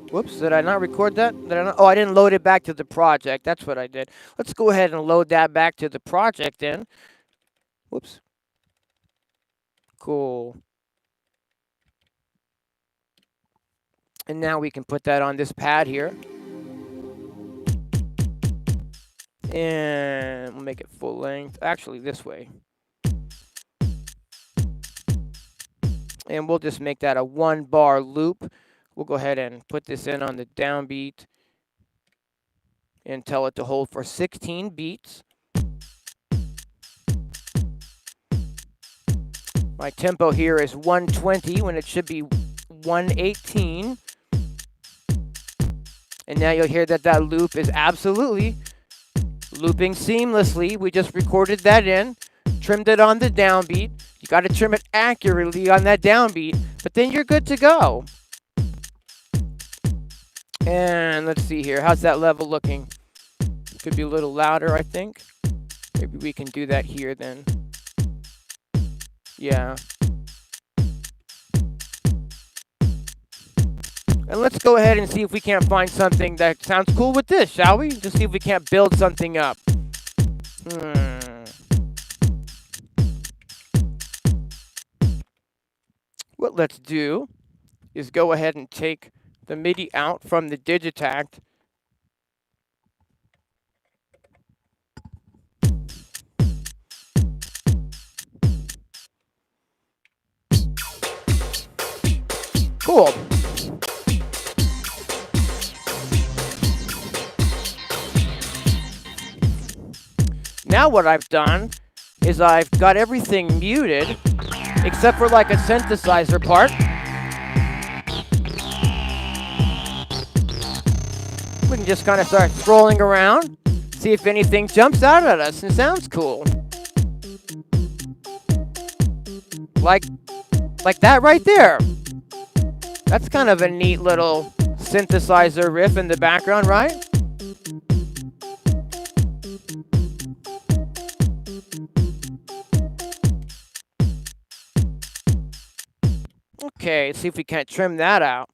Whoops, did I not record that? Did I not? Oh, I didn't load it back to the project. That's what I did. Let's go ahead and load that back to the project then. Whoops. Cool. And now we can put that on this pad here. And we'll make it full length. Actually, this way. And we'll just make that a 1-bar loop. We'll go ahead and put this in on the downbeat and tell it to hold for 16 beats. My tempo here is 120 when it should be 118. And now you'll hear that that loop is absolutely looping seamlessly. We just recorded that in, trimmed it on the downbeat. You got to trim it accurately on that downbeat, but then you're good to go. And let's see here. How's that level looking? Could be a little louder, I think. Maybe we can do that here then. Yeah. And let's go ahead and see if we can't find something that sounds cool with this, shall we? Just see if we can't build something up. What let's do is go ahead and take the MIDI out from the Digitakt. Cool. Now what I've done is I've got everything muted except for like a synthesizer part. We can just kind of start scrolling around, see if anything jumps out at us and sounds cool. Like that right there. That's kind of a neat little synthesizer riff in the background, right? Okay, let's see if we can't trim that out.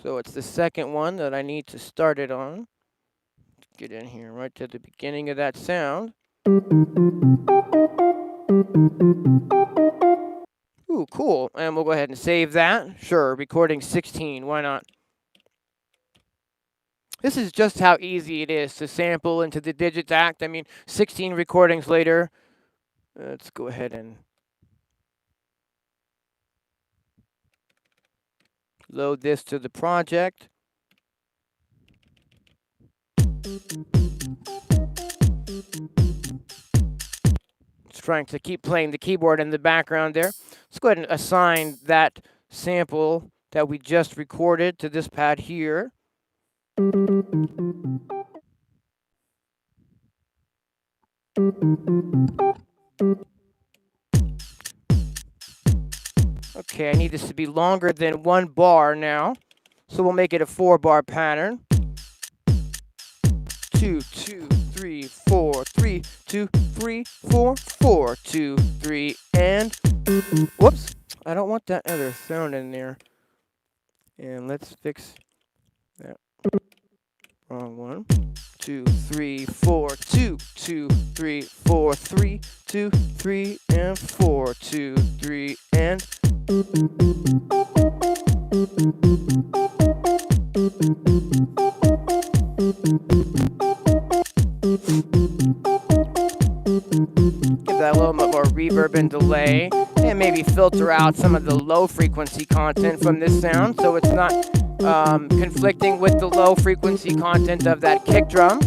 So it's the second one that I need to start it on. Get in here right to the beginning of that sound. Ooh, cool. And we'll go ahead and save that. Sure, recording 16, why not? This is just how easy it is to sample into the Digitakt. I mean, 16 recordings later. Let's go ahead and load this to the project. Let's trying to keep playing the keyboard in the background there. Let's go ahead and assign that sample that we just recorded to this pad here. Okay, I need this to be longer than 1 bar now. So we'll make it a 4-bar pattern. 2, 2, 3, 4, 3, 2, 3, 4, 4, 2, 3, and whoops, I don't want that other sound in there. And let's fix that. Wrong one. 2, 3, 4, 2, 2, 3, 4, 3, 2, 3, and 4, 2, 3, and give that a little bit more reverb and delay, and maybe filter out some of the low frequency content from this sound so it's not conflicting with the low frequency content of that kick drum.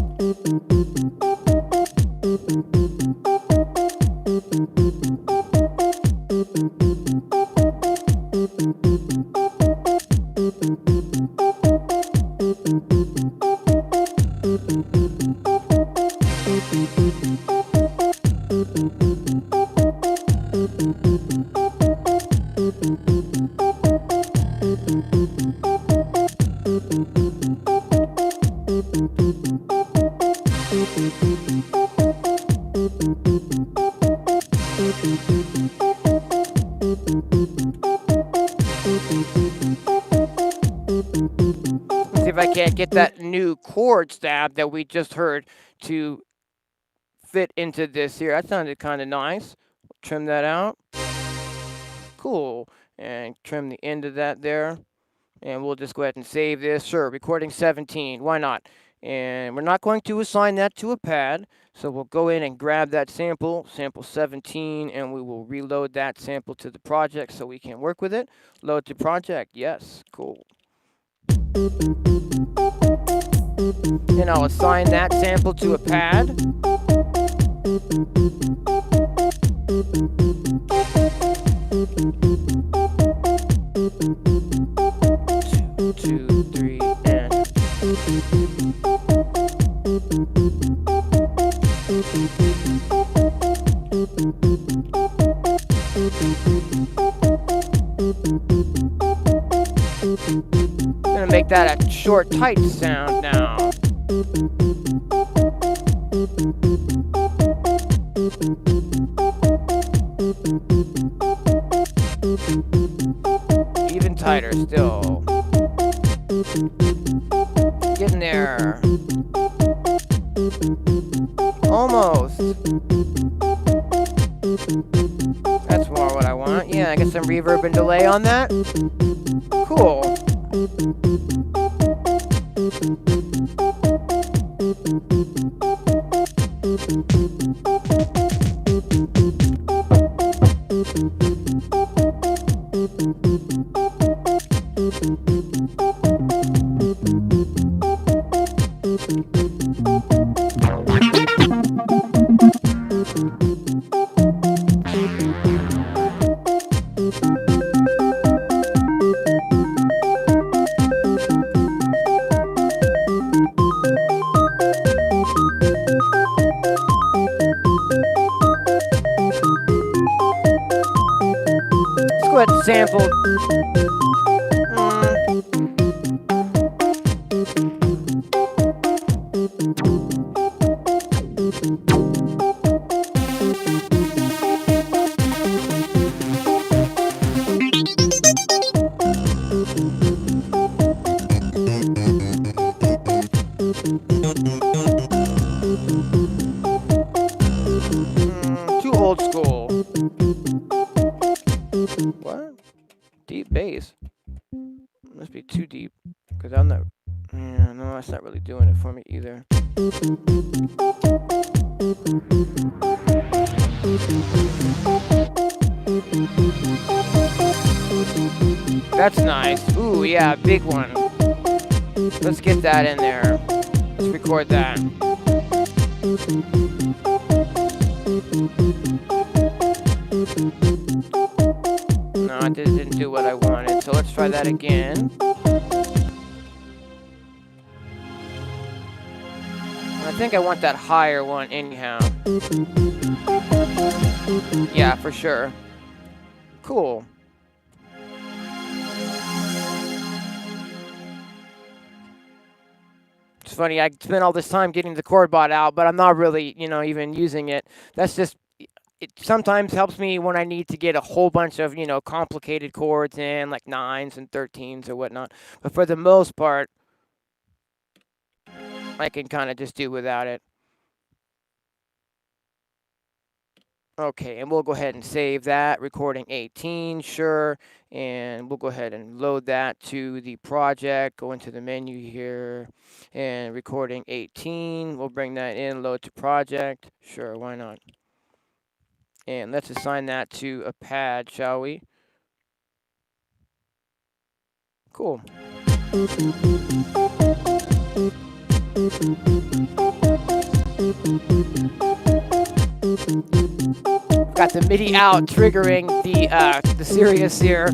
See if I can't get that new chord stab that we just heard to fit into this here. That sounded kind of nice. Trim that out. Cool. And trim the end of that there. And we'll just go ahead and save this. Sure, recording 17. Why not? And we're not going to assign that to a pad. So we'll go in and grab that sample, sample 17, and we will reload that sample to the project so we can work with it. Load to project. Yes. Cool. And I'll assign that sample to a pad. Two, 2, 3, and I'm gonna make that a short, tight sound now. Even tighter still. Getting there. Almost. That's more what I want. Yeah, I get some reverb and delay on that. Cool. Sample. Too old school. What? Deep bass? Must be too deep, because I'm not... Yeah, no, that's not really doing it for me either. That's nice. Ooh, yeah, big one. Let's get that in there. Let's record that. what I wanted. So let's try that again. I think I want that higher one anyhow. Yeah, for sure. Cool. It's funny, I spent all this time getting the chord bot out, but I'm not really, even using it. That's just, it sometimes helps me when I need to get a whole bunch of, complicated chords in, like 9s and 13s or whatnot. But for the most part, I can kind of just do without it. Okay, and we'll go ahead and save that, recording 18, sure. And we'll go ahead and load that to the project, go into the menu here, and recording 18, we'll bring that in, load to project, sure, why not? And let's assign that to a pad, shall we? Cool. Got the MIDI out, triggering the Sirius here.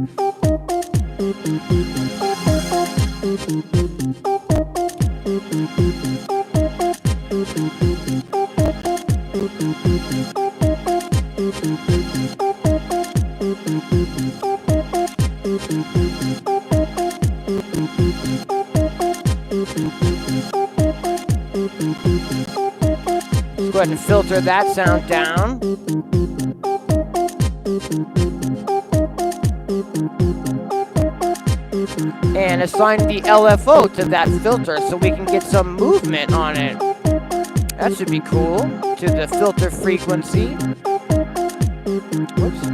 Let's go ahead and filter that sound down. And assign the LFO to that filter so we can get some movement on it. That should be cool. To the filter frequency. Whoops.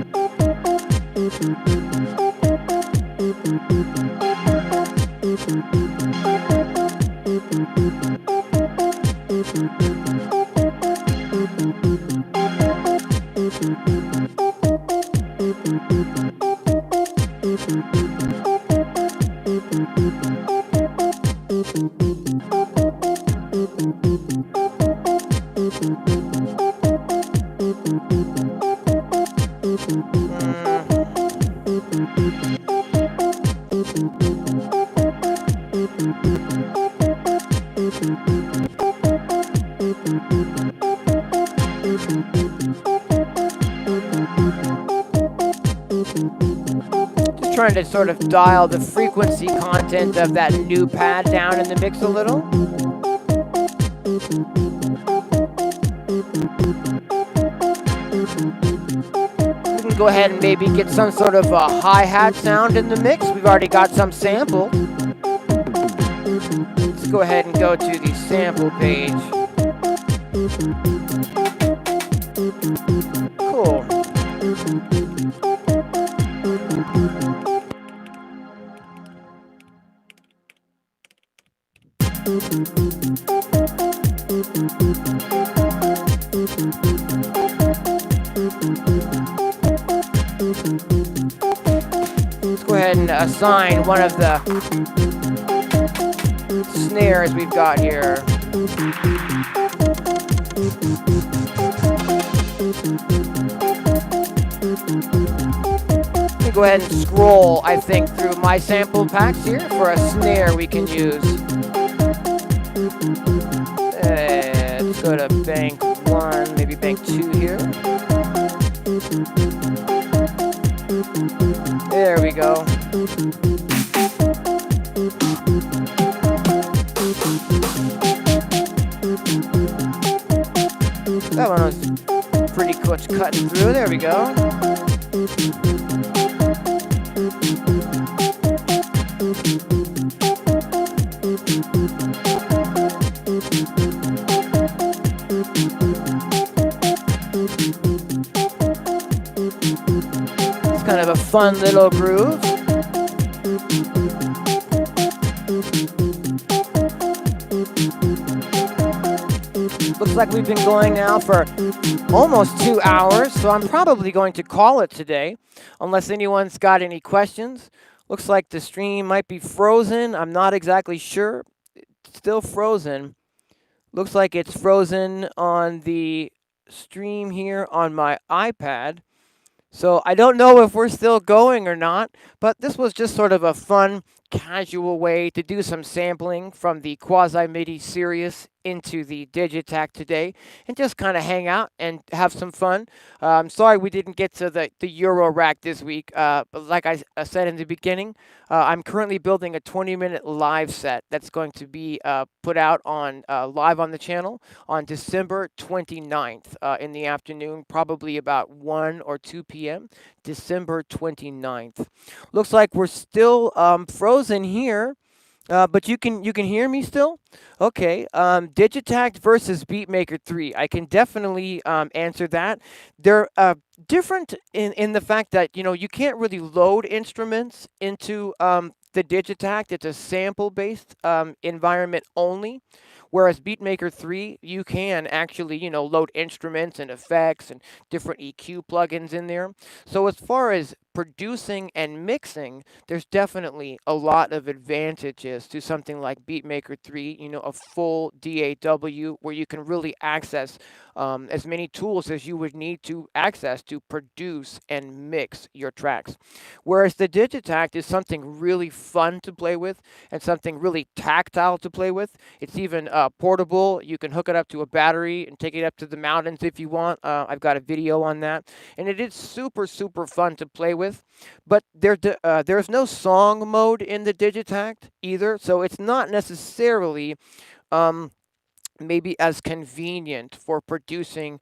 Just trying to sort of dial the frequency content of that new pad down in the mix a little. We can go ahead and maybe get some sort of a hi-hat sound in the mix. We've already got some sampled. Let's go ahead and go to the sample page. Cool. Let's go ahead and assign one of the snares we've got here. Let me go ahead and scroll, I think, through my sample packs here for a snare we can use. Let's go to bank 1, maybe bank 2 here. There we go. That one was pretty much cutting through. There we go. It's kind of a fun little groove. Looks like we've been going now for almost 2 hours, so I'm probably going to call it today, unless anyone's got any questions. Looks like the stream might be frozen. I'm not exactly sure. It's still frozen. Looks like it's frozen on the stream here on my iPad. So I don't know if we're still going or not, but this was just sort of a fun, casual way to do some sampling from the Quasi MIDI Sirius into the Digitakt today, and just kind of hang out and have some fun. I'm sorry we didn't get to the Euro rack this week, but like I said in the beginning, I'm currently building a 20-minute live set that's going to be put out on live on the channel on December 29th in the afternoon, probably about 1 or 2 p.m. December 29th. Looks like we're still frozen here. But you can hear me still? Okay. Digitakt versus Beatmaker 3. I can definitely answer that. They're different in the fact that you can't really load instruments into the Digitakt. It's a sample based environment only. Whereas Beatmaker 3, you can actually, load instruments and effects and different EQ plugins in there. So as far as producing and mixing, there's definitely a lot of advantages to something like Beatmaker 3, a full DAW where you can really access as many tools as you would need to access to produce and mix your tracks. Whereas the Digitakt is something really fun to play with and something really tactile to play with. It's even portable. You can hook it up to a battery and take it up to the mountains if you want. I've got a video on that. And it is super, super fun to play with. But there's no song mode in the Digitakt either. So it's not necessarily um, maybe as convenient for producing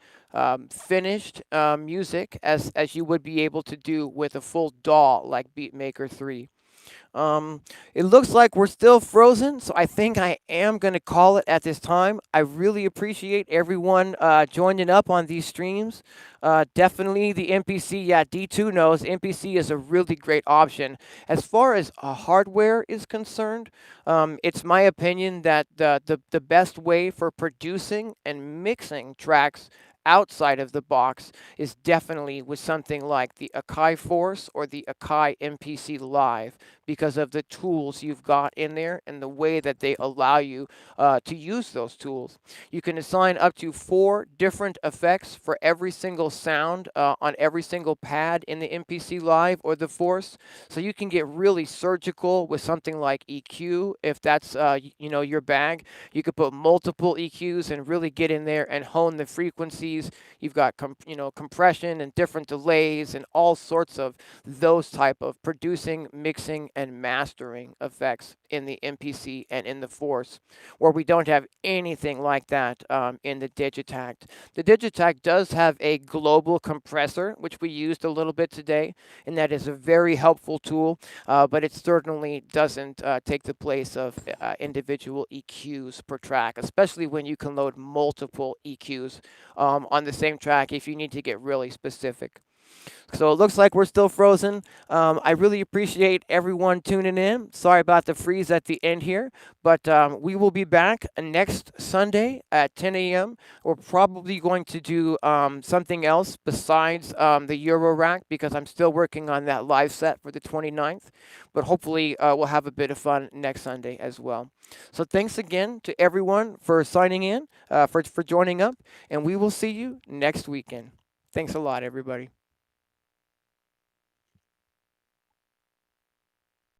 finished music as you would be able to do with a full DAW like Beatmaker 3. Um, it looks like we're still frozen, so I think I am going to call it at this time. I really appreciate everyone joining up on these streams. Definitely the MPC, yeah, D2 knows MPC is a really great option. As far as hardware is concerned, it's my opinion that the best way for producing and mixing tracks outside of the box is definitely with something like the Akai Force or the Akai MPC Live because of the tools you've got in there and the way that they allow you to use those tools. You can assign up to 4 different effects for every single sound on every single pad in the MPC Live or the Force. So you can get really surgical with something like EQ if that's your bag. You could put multiple EQs and really get in there and hone the frequencies. You've got compression and different delays and all sorts of those type of producing, mixing, and mastering effects in the MPC and in the Force, where we don't have anything like that in the Digitakt. The Digitakt does have a global compressor, which we used a little bit today, and that is a very helpful tool, but it certainly doesn't take the place of individual EQs per track, especially when you can load multiple EQs on the same track if you need to get really specific. So it looks like we're still frozen. I really appreciate everyone tuning in. Sorry about the freeze at the end here, but we will be back next Sunday at 10 a.m. We're probably going to do something else besides the Euro rack because I'm still working on that live set for the 29th, but hopefully we'll have a bit of fun next Sunday as well. So thanks again to everyone for signing in, for joining up, and we will see you next weekend. Thanks a lot, everybody.